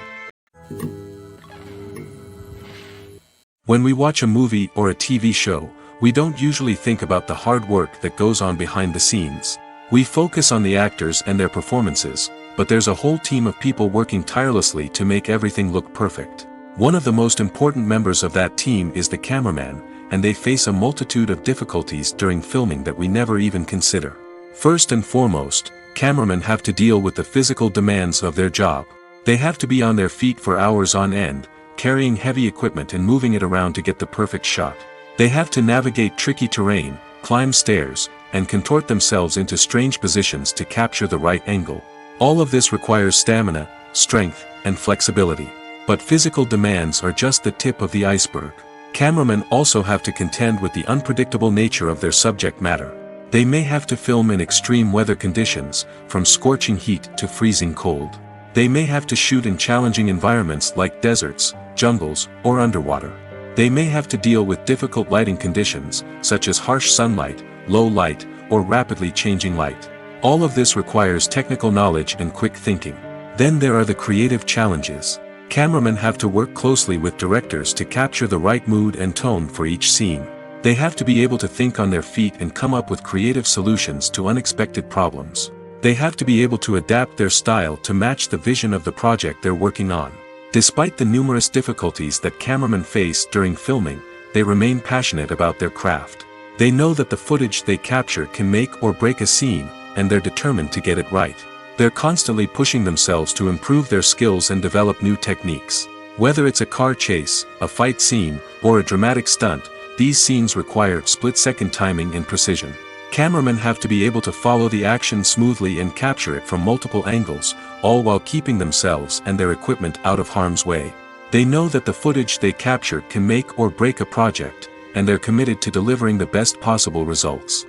When we watch a movie or a TV show, we don't usually think about the hard work that goes on behind the scenes. We focus on the actors and their performances, but there's a whole team of people working tirelessly to make everything look perfect. One of the most important members of that team is the cameraman, and they face a multitude of difficulties during filming that we never even consider. First and foremost, cameramen have to deal with the physical demands of their job. They have to be on their feet for hours on end, carrying heavy equipment and moving it around to get the perfect shot. They have to navigate tricky terrain, climb stairs, and contort themselves into strange positions to capture the right angle. All of this requires stamina, strength, and flexibility. But physical demands are just the tip of the iceberg. Cameramen also have to contend with the unpredictable nature of their subject matter. They may have to film in extreme weather conditions, from scorching heat to freezing cold. They may have to shoot in challenging environments like deserts, jungles, or underwater. They may have to deal with difficult lighting conditions, such as harsh sunlight, low light, or rapidly changing light. All of this requires technical knowledge and quick thinking. Then there are the creative challenges. Cameramen have to work closely with directors to capture the right mood and tone for each scene. They have to be able to think on their feet and come up with creative solutions to unexpected problems. They have to be able to adapt their style to match the vision of the project they're working on. Despite the numerous difficulties that cameramen face during filming, they remain passionate about their craft. They know that the footage they capture can make or break a scene, and they're determined to get it right. They're constantly pushing themselves to improve their skills and develop new techniques. Whether it's a car chase, a fight scene, or a dramatic stunt, these scenes require split-second timing and precision. Cameramen have to be able to follow the action smoothly and capture it from multiple angles, all while keeping themselves and their equipment out of harm's way. They know that the footage they capture can make or break a project, and they're committed to delivering the best possible results.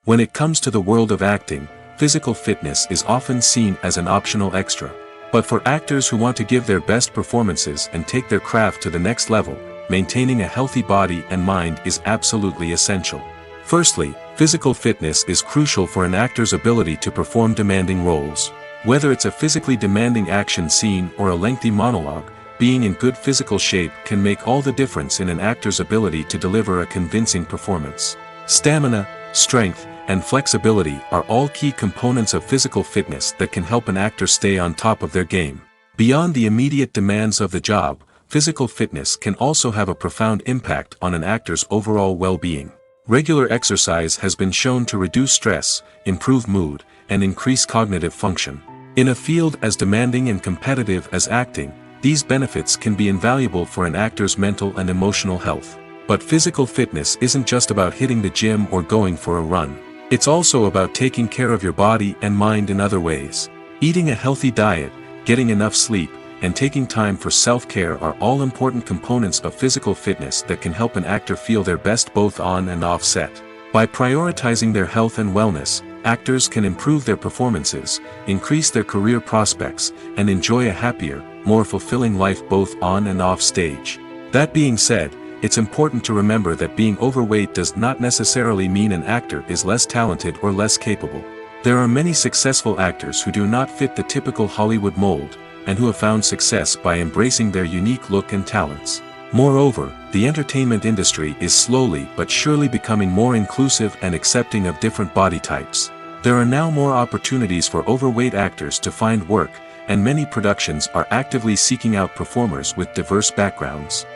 When it comes to the world of acting, physical fitness is often seen as an optional extra. But for actors who want to give their best performances and take their craft to the next level, maintaining a healthy body and mind is absolutely essential. Firstly, physical fitness is crucial for an actor's ability to perform demanding roles. Whether it's a physically demanding action scene or a lengthy monologue, being in good physical shape can make all the difference in an actor's ability to deliver a convincing performance. Stamina, strength, and flexibility are all key components of physical fitness that can help an actor stay on top of their game. Beyond the immediate demands of the job, physical fitness can also have a profound impact on an actor's overall well-being. Regular exercise has been shown to reduce stress, improve mood, and increase cognitive function. In a field as demanding and competitive as acting, these benefits can be invaluable for an actor's mental and emotional health. But physical fitness isn't just about hitting the gym or going for a run. It's also about taking care of your body and mind in other ways. Eating a healthy diet, getting enough sleep, and taking time for self-care are all important components of physical fitness that can help an actor feel their best both on and off set. By prioritizing their health and wellness, actors can improve their performances, increase their career prospects, and enjoy a happier, more fulfilling life both on and off stage. That being said, it's important to remember that being overweight does not necessarily mean an actor is less talented or less capable. There are many successful actors who do not fit the typical Hollywood mold, and who have found success by embracing their unique look and talents. Moreover, the entertainment industry is slowly but surely becoming more inclusive and accepting of different body types. There are now more opportunities for overweight actors to find work, and many productions are actively seeking out performers with diverse backgrounds.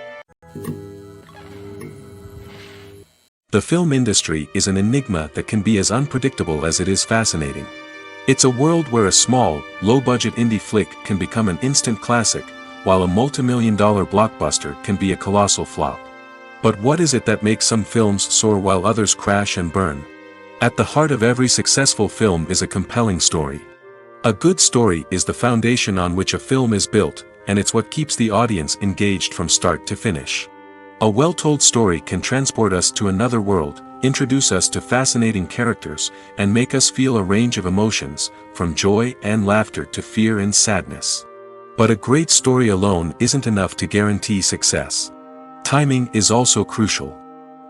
The film industry is an enigma that can be as unpredictable as it is fascinating. It's a world where a small, low-budget indie flick can become an instant classic, while a multi-million-dollar blockbuster can be a colossal flop. But what is it that makes some films soar while others crash and burn? At the heart of every successful film is a compelling story. A good story is the foundation on which a film is built, and it's what keeps the audience engaged from start to finish. A well-told story can transport us to another world, introduce us to fascinating characters, and make us feel a range of emotions, from joy and laughter to fear and sadness. But a great story alone isn't enough to guarantee success. Timing is also crucial.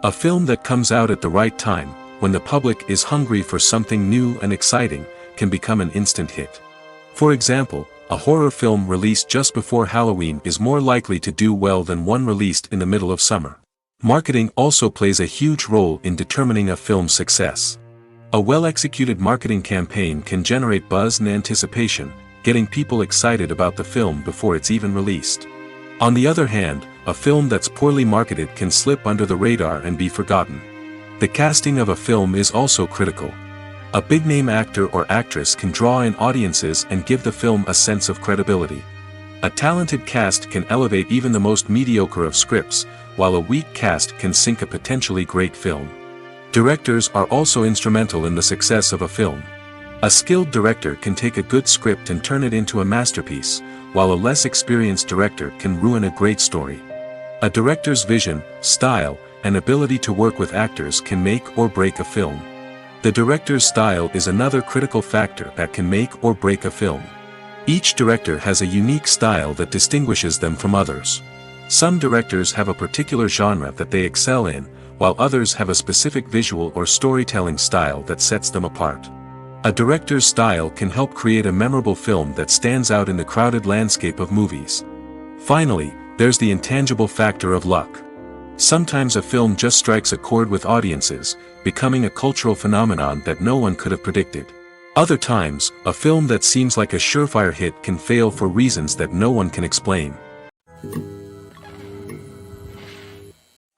A film that comes out at the right time, when the public is hungry for something new and exciting, can become an instant hit. For example, a horror film released just before Halloween is more likely to do well than one released in the middle of summer. Marketing also plays a huge role in determining a film's success. A well-executed marketing campaign can generate buzz and anticipation, getting people excited about the film before it's even released. On the other hand, a film that's poorly marketed can slip under the radar and be forgotten. The casting of a film is also critical. A big-name actor or actress can draw in audiences and give the film a sense of credibility. A talented cast can elevate even the most mediocre of scripts, while a weak cast can sink a potentially great film. Directors are also instrumental in the success of a film. A skilled director can take a good script and turn it into a masterpiece, while a less experienced director can ruin a great story. A director's vision, style, and ability to work with actors can make or break a film. The director's style is another critical factor that can make or break a film. Each director has a unique style that distinguishes them from others. Some directors have a particular genre that they excel in, while others have a specific visual or storytelling style that sets them apart. A director's style can help create a memorable film that stands out in the crowded landscape of movies. Finally, there's the intangible factor of luck. Sometimes a film just strikes a chord with audiences, becoming a cultural phenomenon that no one could have predicted. Other times, a film that seems like a surefire hit can fail for reasons that no one can explain.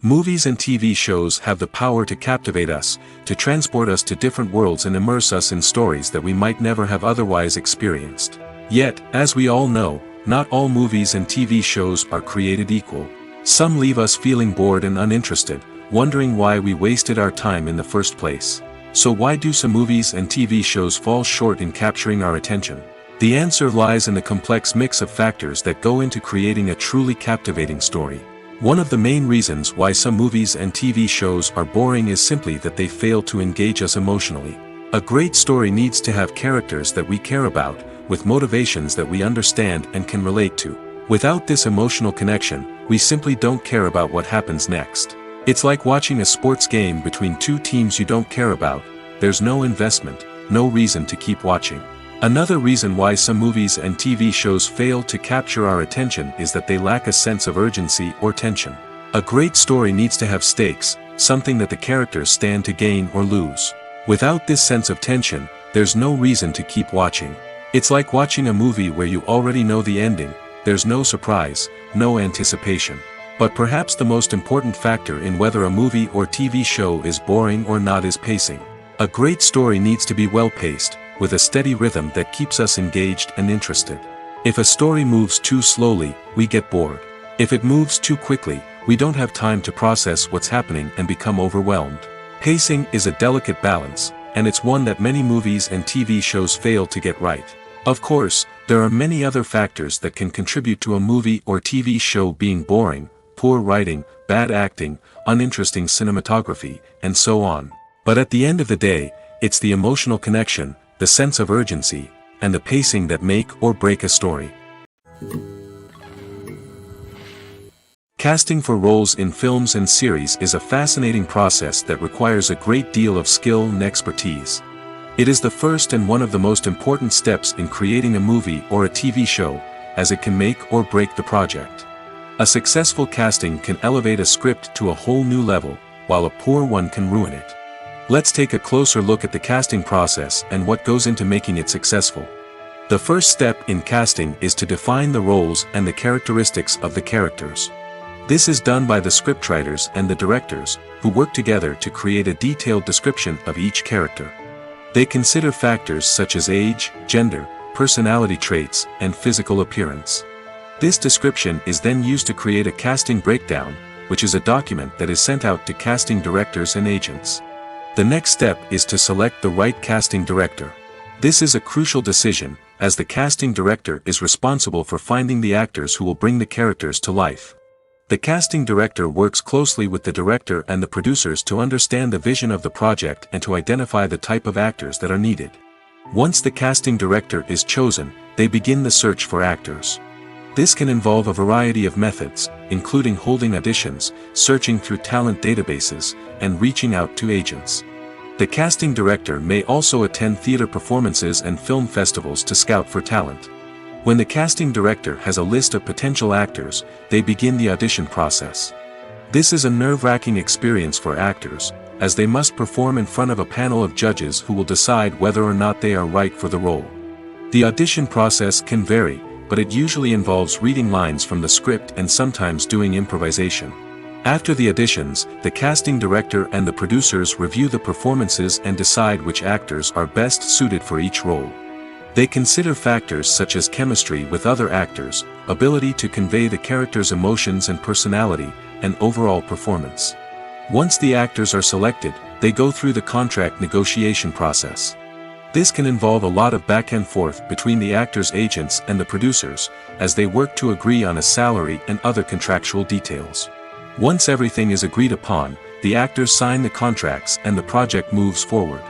Movies and TV shows have the power to captivate us, to transport us to different worlds and immerse us in stories that we might never have otherwise experienced. Yet, as we all know, not all movies and TV shows are created equal. Some leave us feeling bored and uninterested, wondering why we wasted our time in the first place. So why do some movies and TV shows fall short in capturing our attention? The answer lies in the complex mix of factors that go into creating a truly captivating story. One of the main reasons why some movies and TV shows are boring is simply that they fail to engage us emotionally. A great story needs to have characters that we care about, with motivations that we understand and can relate to. Without this emotional connection, we simply don't care about what happens next. It's like watching a sports game between two teams you don't care about. There's no investment, no reason to keep watching. Another reason why some movies and TV shows fail to capture our attention is that they lack a sense of urgency or tension. A great story needs to have stakes, something that the characters stand to gain or lose. Without this sense of tension, there's no reason to keep watching. It's like watching a movie where you already know the ending. There's no surprise, no anticipation. But perhaps the most important factor in whether a movie or TV show is boring or not is pacing. A great story needs to be well-paced, with a steady rhythm that keeps us engaged and interested. If a story moves too slowly, we get bored. If it moves too quickly, we don't have time to process what's happening and become overwhelmed. Pacing is a delicate balance, and it's one that many movies and TV shows fail to get right. Of course, there are many other factors that can contribute to a movie or TV show being boring: poor writing, bad acting, uninteresting cinematography, and so on. But at the end of the day, it's the emotional connection, the sense of urgency, and the pacing that make or break a story. Casting for roles in films and series is a fascinating process that requires a great deal of skill and expertise. It is the first and one of the most important steps in creating a movie or a TV show, as it can make or break the project. A successful casting can elevate a script to a whole new level, while a poor one can ruin it. Let's take a closer look at the casting process and what goes into making it successful. The first step in casting is to define the roles and the characteristics of the characters. This is done by the scriptwriters and the directors, who work together to create a detailed description of each character. They consider factors such as age, gender, personality traits, and physical appearance. This description is then used to create a casting breakdown, which is a document that is sent out to casting directors and agents. The next step is to select the right casting director. This is a crucial decision, as the casting director is responsible for finding the actors who will bring the characters to life. The casting director works closely with the director and the producers to understand the vision of the project and to identify the type of actors that are needed. Once the casting director is chosen, they begin the search for actors. This can involve a variety of methods, including holding auditions, searching through talent databases, and reaching out to agents. The casting director may also attend theater performances and film festivals to scout for talent. When the casting director has a list of potential actors, they begin the audition process. This is a nerve-wracking experience for actors, as they must perform in front of a panel of judges who will decide whether or not they are right for the role. The audition process can vary, but it usually involves reading lines from the script and sometimes doing improvisation. After the auditions, the casting director and the producers review the performances and decide which actors are best suited for each role. They consider factors such as chemistry with other actors, ability to convey the character's emotions and personality, and overall performance. Once the actors are selected, they go through the contract negotiation process. This can involve a lot of back and forth between the actors' agents and the producers, as they work to agree on a salary and other contractual details. Once everything is agreed upon, the actors sign the contracts and the project moves forward.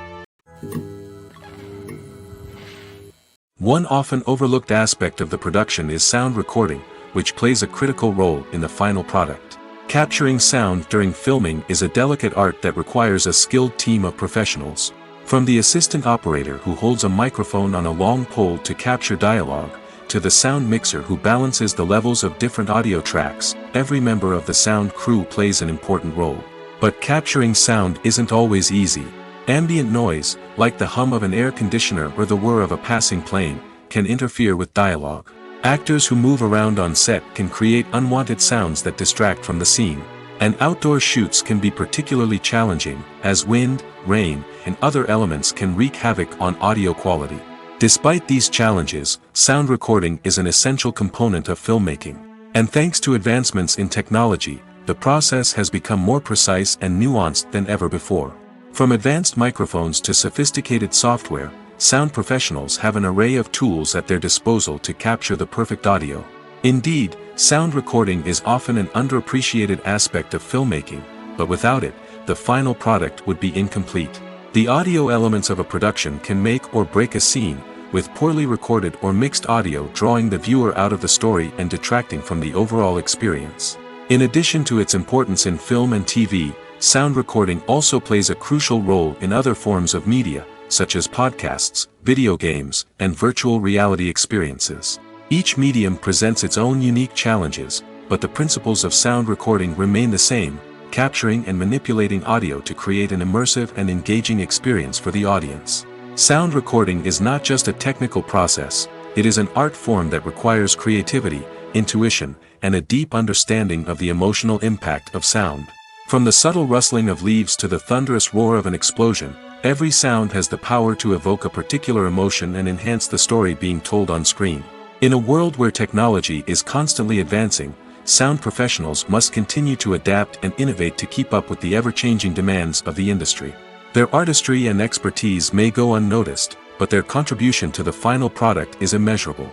One often overlooked aspect of the production is sound recording, which plays a critical role in the final product. Capturing sound during filming is a delicate art that requires a skilled team of professionals. From the assistant operator who holds a microphone on a long pole to capture dialogue, to the sound mixer who balances the levels of different audio tracks, every member of the sound crew plays an important role. But capturing sound isn't always easy. Ambient noise, like the hum of an air conditioner or the whir of a passing plane, can interfere with dialogue. Actors who move around on set can create unwanted sounds that distract from the scene. And outdoor shoots can be particularly challenging, as wind, rain, and other elements can wreak havoc on audio quality. Despite these challenges, sound recording is an essential component of filmmaking. And thanks to advancements in technology, the process has become more precise and nuanced than ever before. From advanced microphones to sophisticated software, sound professionals have an array of tools at their disposal to capture the perfect audio. Indeed, sound recording is often an underappreciated aspect of filmmaking, but without it, the final product would be incomplete. The audio elements of a production can make or break a scene, with poorly recorded or mixed audio drawing the viewer out of the story and detracting from the overall experience. In addition to its importance in film and TV, sound recording also plays a crucial role in other forms of media, such as podcasts, video games, and virtual reality experiences. Each medium presents its own unique challenges, but the principles of sound recording remain the same, capturing and manipulating audio to create an immersive and engaging experience for the audience. Sound recording is not just a technical process, it is an art form that requires creativity, intuition, and a deep understanding of the emotional impact of sound. From the subtle rustling of leaves to the thunderous roar of an explosion, every sound has the power to evoke a particular emotion and enhance the story being told on screen. In a world where technology is constantly advancing, sound professionals must continue to adapt and innovate to keep up with the ever-changing demands of the industry. Their artistry and expertise may go unnoticed, but their contribution to the final product is immeasurable.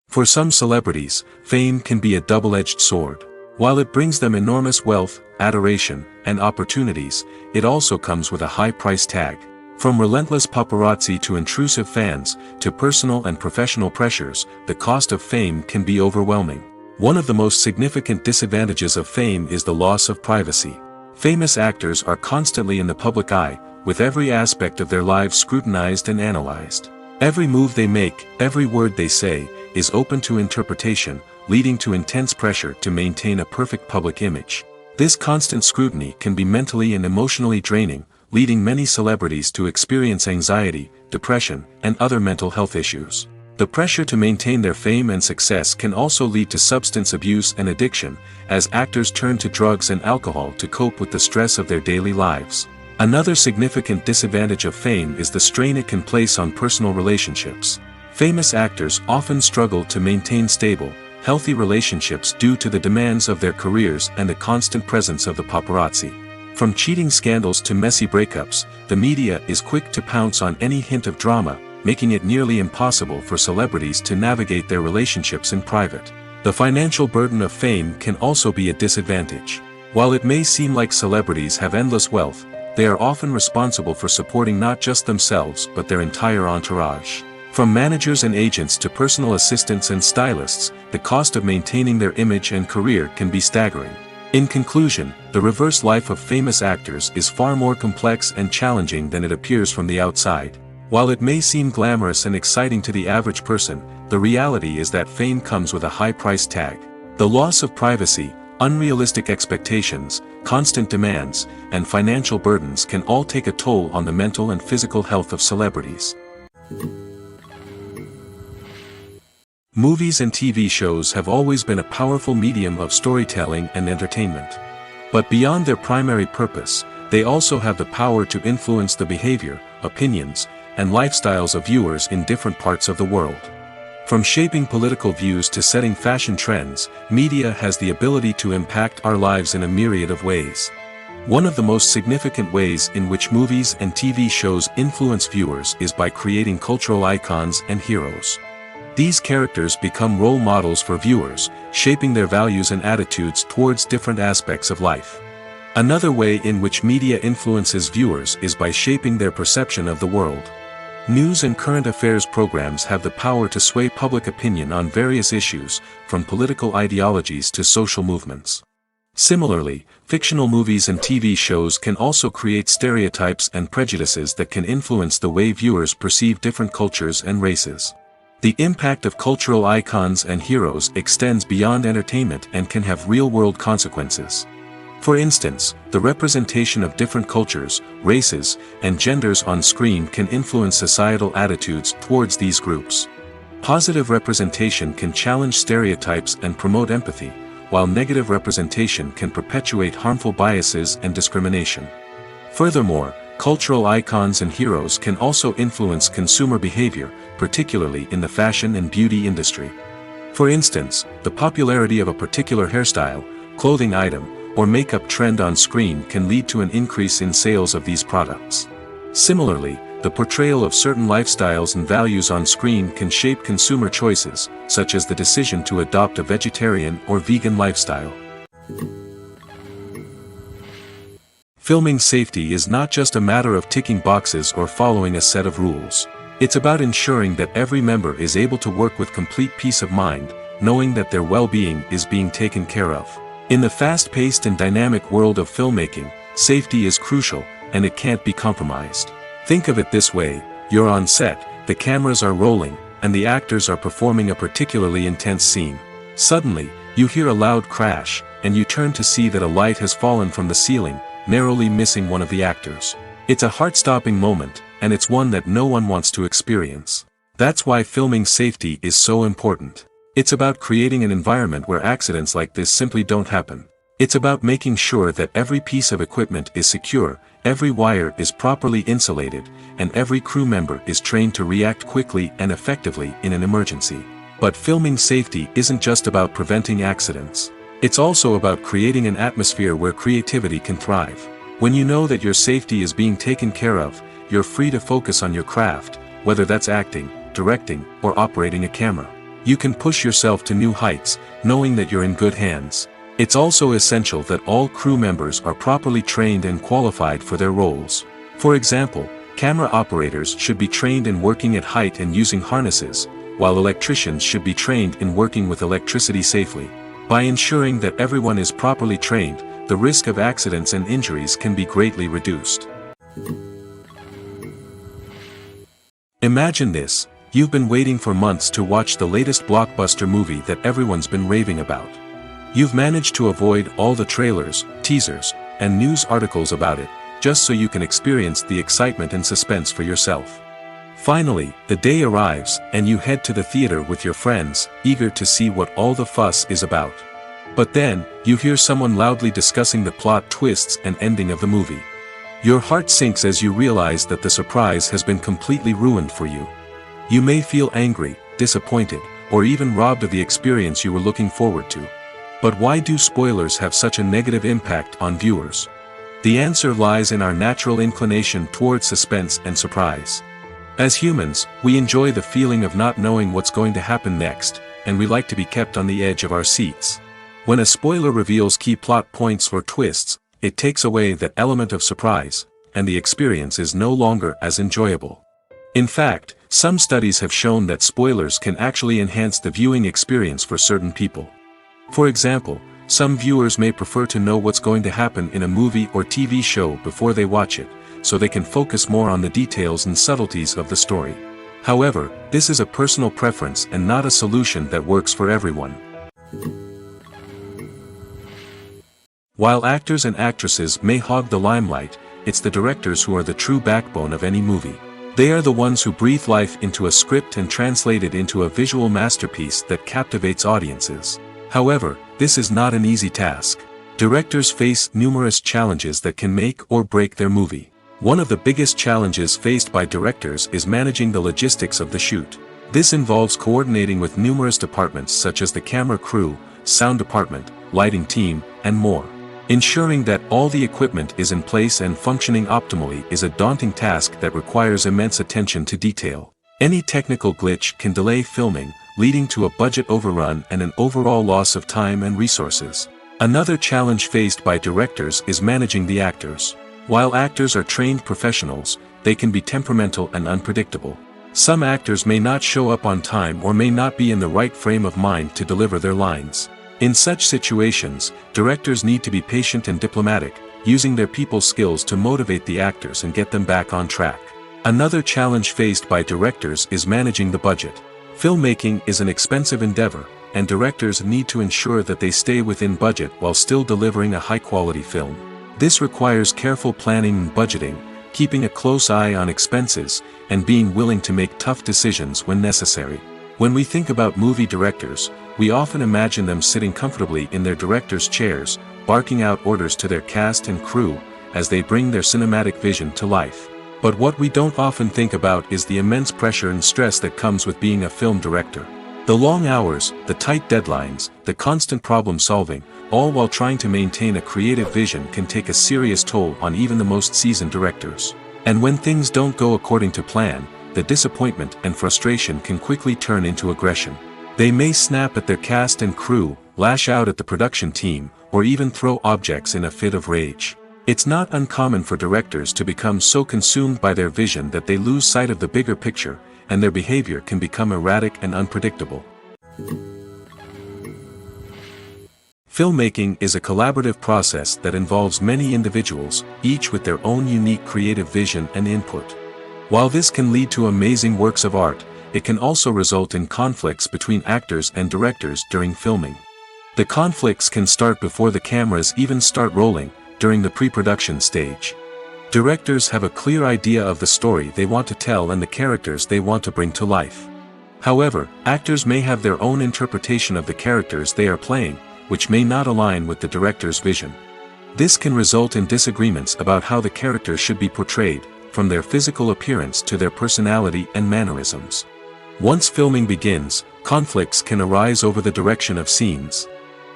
For some celebrities, fame can be a double-edged sword. While it brings them enormous wealth, adoration, and opportunities, it also comes with a high price tag. From relentless paparazzi to intrusive fans, to personal and professional pressures, the cost of fame can be overwhelming. One of the most significant disadvantages of fame is the loss of privacy. Famous actors are constantly in the public eye, with every aspect of their lives scrutinized and analyzed. Every move they make, every word they say, is open to interpretation, leading to intense pressure to maintain a perfect public image. This constant scrutiny can be mentally and emotionally draining, leading many celebrities to experience anxiety, depression, and other mental health issues. The pressure to maintain their fame and success can also lead to substance abuse and addiction, as actors turn to drugs and alcohol to cope with the stress of their daily lives. Another significant disadvantage of fame is the strain it can place on personal relationships. Famous actors often struggle to maintain stable, healthy relationships due to the demands of their careers and the constant presence of the paparazzi. From cheating scandals to messy breakups, the media is quick to pounce on any hint of drama, making it nearly impossible for celebrities to navigate their relationships in private. The financial burden of fame can also be a disadvantage. While it may seem like celebrities have endless wealth, they are often responsible for supporting not just themselves but their entire entourage. From managers and agents to personal assistants and stylists, the cost of maintaining their image and career can be staggering. In conclusion, the reverse life of famous actors is far more complex and challenging than it appears from the outside. While it may seem glamorous and exciting to the average person, the reality is that fame comes with a high price tag. The loss of privacy, unrealistic expectations, constant demands, and financial burdens can all take a toll on the mental and physical health of celebrities. Movies and TV shows have always been a powerful medium of storytelling and entertainment. But beyond their primary purpose, they also have the power to influence the behavior, opinions, and lifestyles of viewers in different parts of the world. From shaping political views to setting fashion trends, media has the ability to impact our lives in a myriad of ways. One of the most significant ways in which movies and TV shows influence viewers is by creating cultural icons and heroes. These characters become role models for viewers, shaping their values and attitudes towards different aspects of life. Another way in which media influences viewers is by shaping their perception of the world. News and current affairs programs have the power to sway public opinion on various issues, from political ideologies to social movements. Similarly, fictional movies and TV shows can also create stereotypes and prejudices that can influence the way viewers perceive different cultures and races. The impact of cultural icons and heroes extends beyond entertainment and can have real-world consequences. For instance, the representation of different cultures, races, and genders on screen can influence societal attitudes towards these groups. Positive representation can challenge stereotypes and promote empathy, while negative representation can perpetuate harmful biases and discrimination. Furthermore, cultural icons and heroes can also influence consumer behavior, particularly in the fashion and beauty industry. For instance, the popularity of a particular hairstyle, clothing item, or makeup trend on screen can lead to an increase in sales of these products. Similarly, the portrayal of certain lifestyles and values on screen can shape consumer choices, such as the decision to adopt a vegetarian or vegan lifestyle. Filming safety is not just a matter of ticking boxes or following a set of rules. It's about ensuring that every member is able to work with complete peace of mind, knowing that their well-being is being taken care of. In the fast-paced and dynamic world of filmmaking, safety is crucial, and it can't be compromised. Think of it this way: you're on set, the cameras are rolling, and the actors are performing a particularly intense scene. Suddenly, you hear a loud crash, and you turn to see that a light has fallen from the ceiling, narrowly missing one of the actors. It's a heart-stopping moment, and it's one that no one wants to experience. That's why filming safety is so important. It's about creating an environment where accidents like this simply don't happen. It's about making sure that every piece of equipment is secure, every wire is properly insulated, and every crew member is trained to react quickly and effectively in an emergency. But filming safety isn't just about preventing accidents. It's also about creating an atmosphere where creativity can thrive. When you know that your safety is being taken care of, you're free to focus on your craft, whether that's acting, directing, or operating a camera. You can push yourself to new heights, knowing that you're in good hands. It's also essential that all crew members are properly trained and qualified for their roles. For example, camera operators should be trained in working at height and using harnesses, while electricians should be trained in working with electricity safely. By ensuring that everyone is properly trained, the risk of accidents and injuries can be greatly reduced. Imagine this: you've been waiting for months to watch the latest blockbuster movie that everyone's been raving about. You've managed to avoid all the trailers, teasers, and news articles about it, just so you can experience the excitement and suspense for yourself. Finally, the day arrives, and you head to the theater with your friends, eager to see what all the fuss is about. But then, you hear someone loudly discussing the plot twists and ending of the movie. Your heart sinks as you realize that the surprise has been completely ruined for you. You may feel angry, disappointed, or even robbed of the experience you were looking forward to. But why do spoilers have such a negative impact on viewers? The answer lies in our natural inclination towards suspense and surprise. As humans, we enjoy the feeling of not knowing what's going to happen next, and we like to be kept on the edge of our seats. When a spoiler reveals key plot points or twists, it takes away that element of surprise, and the experience is no longer as enjoyable. In fact, some studies have shown that spoilers can actually enhance the viewing experience for certain people. For example, some viewers may prefer to know what's going to happen in a movie or TV show before they watch it, so they can focus more on the details and subtleties of the story. However, this is a personal preference and not a solution that works for everyone. While actors and actresses may hog the limelight, it's the directors who are the true backbone of any movie. They are the ones who breathe life into a script and translate it into a visual masterpiece that captivates audiences. However, this is not an easy task. Directors face numerous challenges that can make or break their movie. One of the biggest challenges faced by directors is managing the logistics of the shoot. This involves coordinating with numerous departments such as the camera crew, sound department, lighting team, and more. Ensuring that all the equipment is in place and functioning optimally is a daunting task that requires immense attention to detail. Any technical glitch can delay filming, leading to a budget overrun and an overall loss of time and resources. Another challenge faced by directors is managing the actors. While actors are trained professionals, they can be temperamental and unpredictable. Some actors may not show up on time or may not be in the right frame of mind to deliver their lines. In such situations, directors need to be patient and diplomatic, using their people skills to motivate the actors and get them back on track. Another challenge faced by directors is managing the budget. Filmmaking is an expensive endeavor, and directors need to ensure that they stay within budget while still delivering a high-quality film. This requires careful planning and budgeting, keeping a close eye on expenses, and being willing to make tough decisions when necessary. When we think about movie directors, we often imagine them sitting comfortably in their director's chairs, barking out orders to their cast and crew, as they bring their cinematic vision to life. But what we don't often think about is the immense pressure and stress that comes with being a film director. The long hours, the tight deadlines, the constant problem solving, all while trying to maintain a creative vision can take a serious toll on even the most seasoned directors. And when things don't go according to plan, the disappointment and frustration can quickly turn into aggression. They may snap at their cast and crew, lash out at the production team, or even throw objects in a fit of rage. It's not uncommon for directors to become so consumed by their vision that they lose sight of the bigger picture, and their behavior can become erratic and unpredictable. Filmmaking is a collaborative process that involves many individuals, each with their own unique creative vision and input. While this can lead to amazing works of art, it can also result in conflicts between actors and directors during filming. The conflicts can start before the cameras even start rolling, during the pre-production stage. Directors have a clear idea of the story they want to tell and the characters they want to bring to life. However, actors may have their own interpretation of the characters they are playing, which may not align with the director's vision. This can result in disagreements about how the characters should be portrayed, from their physical appearance to their personality and mannerisms. Once filming begins, conflicts can arise over the direction of scenes.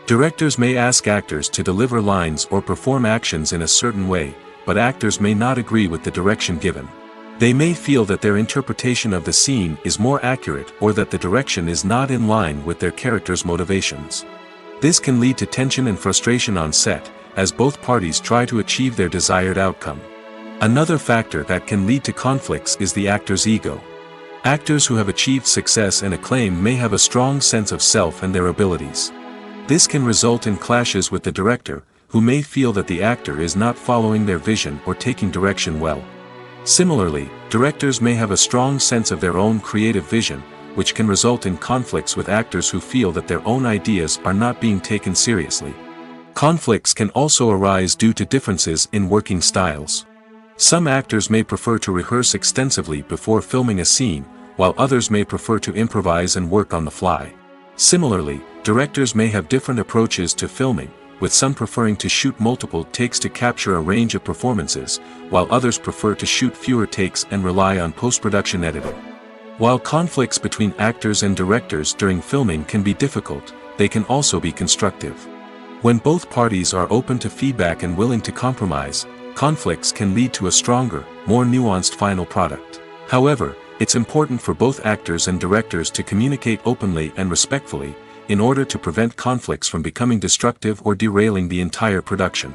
Directors may ask actors to deliver lines or perform actions in a certain way, but actors may not agree with the direction given. They may feel that their interpretation of the scene is more accurate or that the direction is not in line with their character's motivations. This can lead to tension and frustration on set, as both parties try to achieve their desired outcome. Another factor that can lead to conflicts is the actor's ego. Actors who have achieved success and acclaim may have a strong sense of self and their abilities. This can result in clashes with the director, who may feel that the actor is not following their vision or taking direction well. Similarly, directors may have a strong sense of their own creative vision, which can result in conflicts with actors who feel that their own ideas are not being taken seriously. Conflicts can also arise due to differences in working styles. Some actors may prefer to rehearse extensively before filming a scene, while others may prefer to improvise and work on the fly. Similarly, directors may have different approaches to filming, with some preferring to shoot multiple takes to capture a range of performances, while others prefer to shoot fewer takes and rely on post-production editing. While conflicts between actors and directors during filming can be difficult, they can also be constructive. When both parties are open to feedback and willing to compromise, conflicts can lead to a stronger, more nuanced final product. However, it's important for both actors and directors to communicate openly and respectfully, in order to prevent conflicts from becoming destructive or derailing the entire production.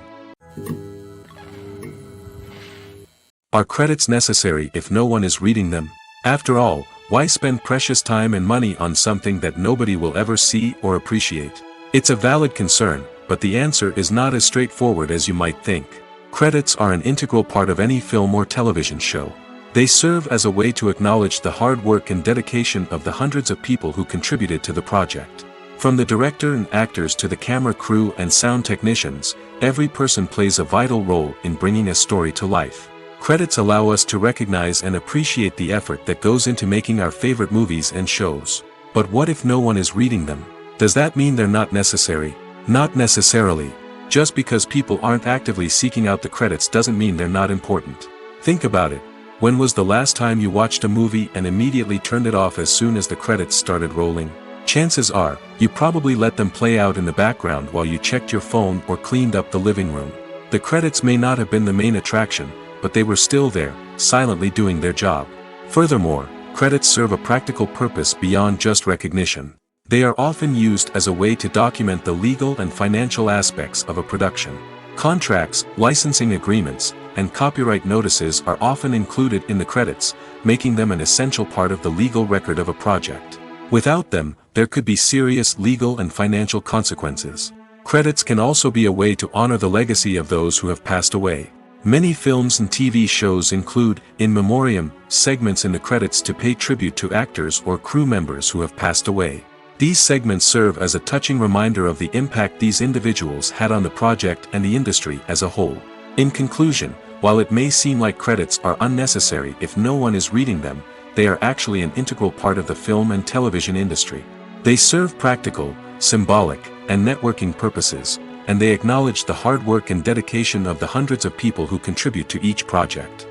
Are credits necessary if no one is reading them? After all, why spend precious time and money on something that nobody will ever see or appreciate? It's a valid concern, but the answer is not as straightforward as you might think. Credits are an integral part of any film or television show. They serve as a way to acknowledge the hard work and dedication of the hundreds of people who contributed to the project. From the director and actors to the camera crew and sound technicians, every person plays a vital role in bringing a story to life. Credits allow us to recognize and appreciate the effort that goes into making our favorite movies and shows. But what if no one is reading them? Does that mean they're not necessary? Not necessarily. Just because people aren't actively seeking out the credits doesn't mean they're not important. Think about it. When was the last time you watched a movie and immediately turned it off as soon as the credits started rolling? Chances are, you probably let them play out in the background while you checked your phone or cleaned up the living room. The credits may not have been the main attraction, but they were still there, silently doing their job. Furthermore, credits serve a practical purpose beyond just recognition. They are often used as a way to document the legal and financial aspects of a production. Contracts, licensing agreements, and copyright notices are often included in the credits, making them an essential part of the legal record of a project. Without them, there could be serious legal and financial consequences. Credits can also be a way to honor the legacy of those who have passed away. Many films and TV shows include, in memoriam, segments in the credits to pay tribute to actors or crew members who have passed away. These segments serve as a touching reminder of the impact these individuals had on the project and the industry as a whole. In conclusion, while it may seem like credits are unnecessary if no one is reading them, they are actually an integral part of the film and television industry. They serve practical, symbolic, and networking purposes, and they acknowledge the hard work and dedication of the hundreds of people who contribute to each project.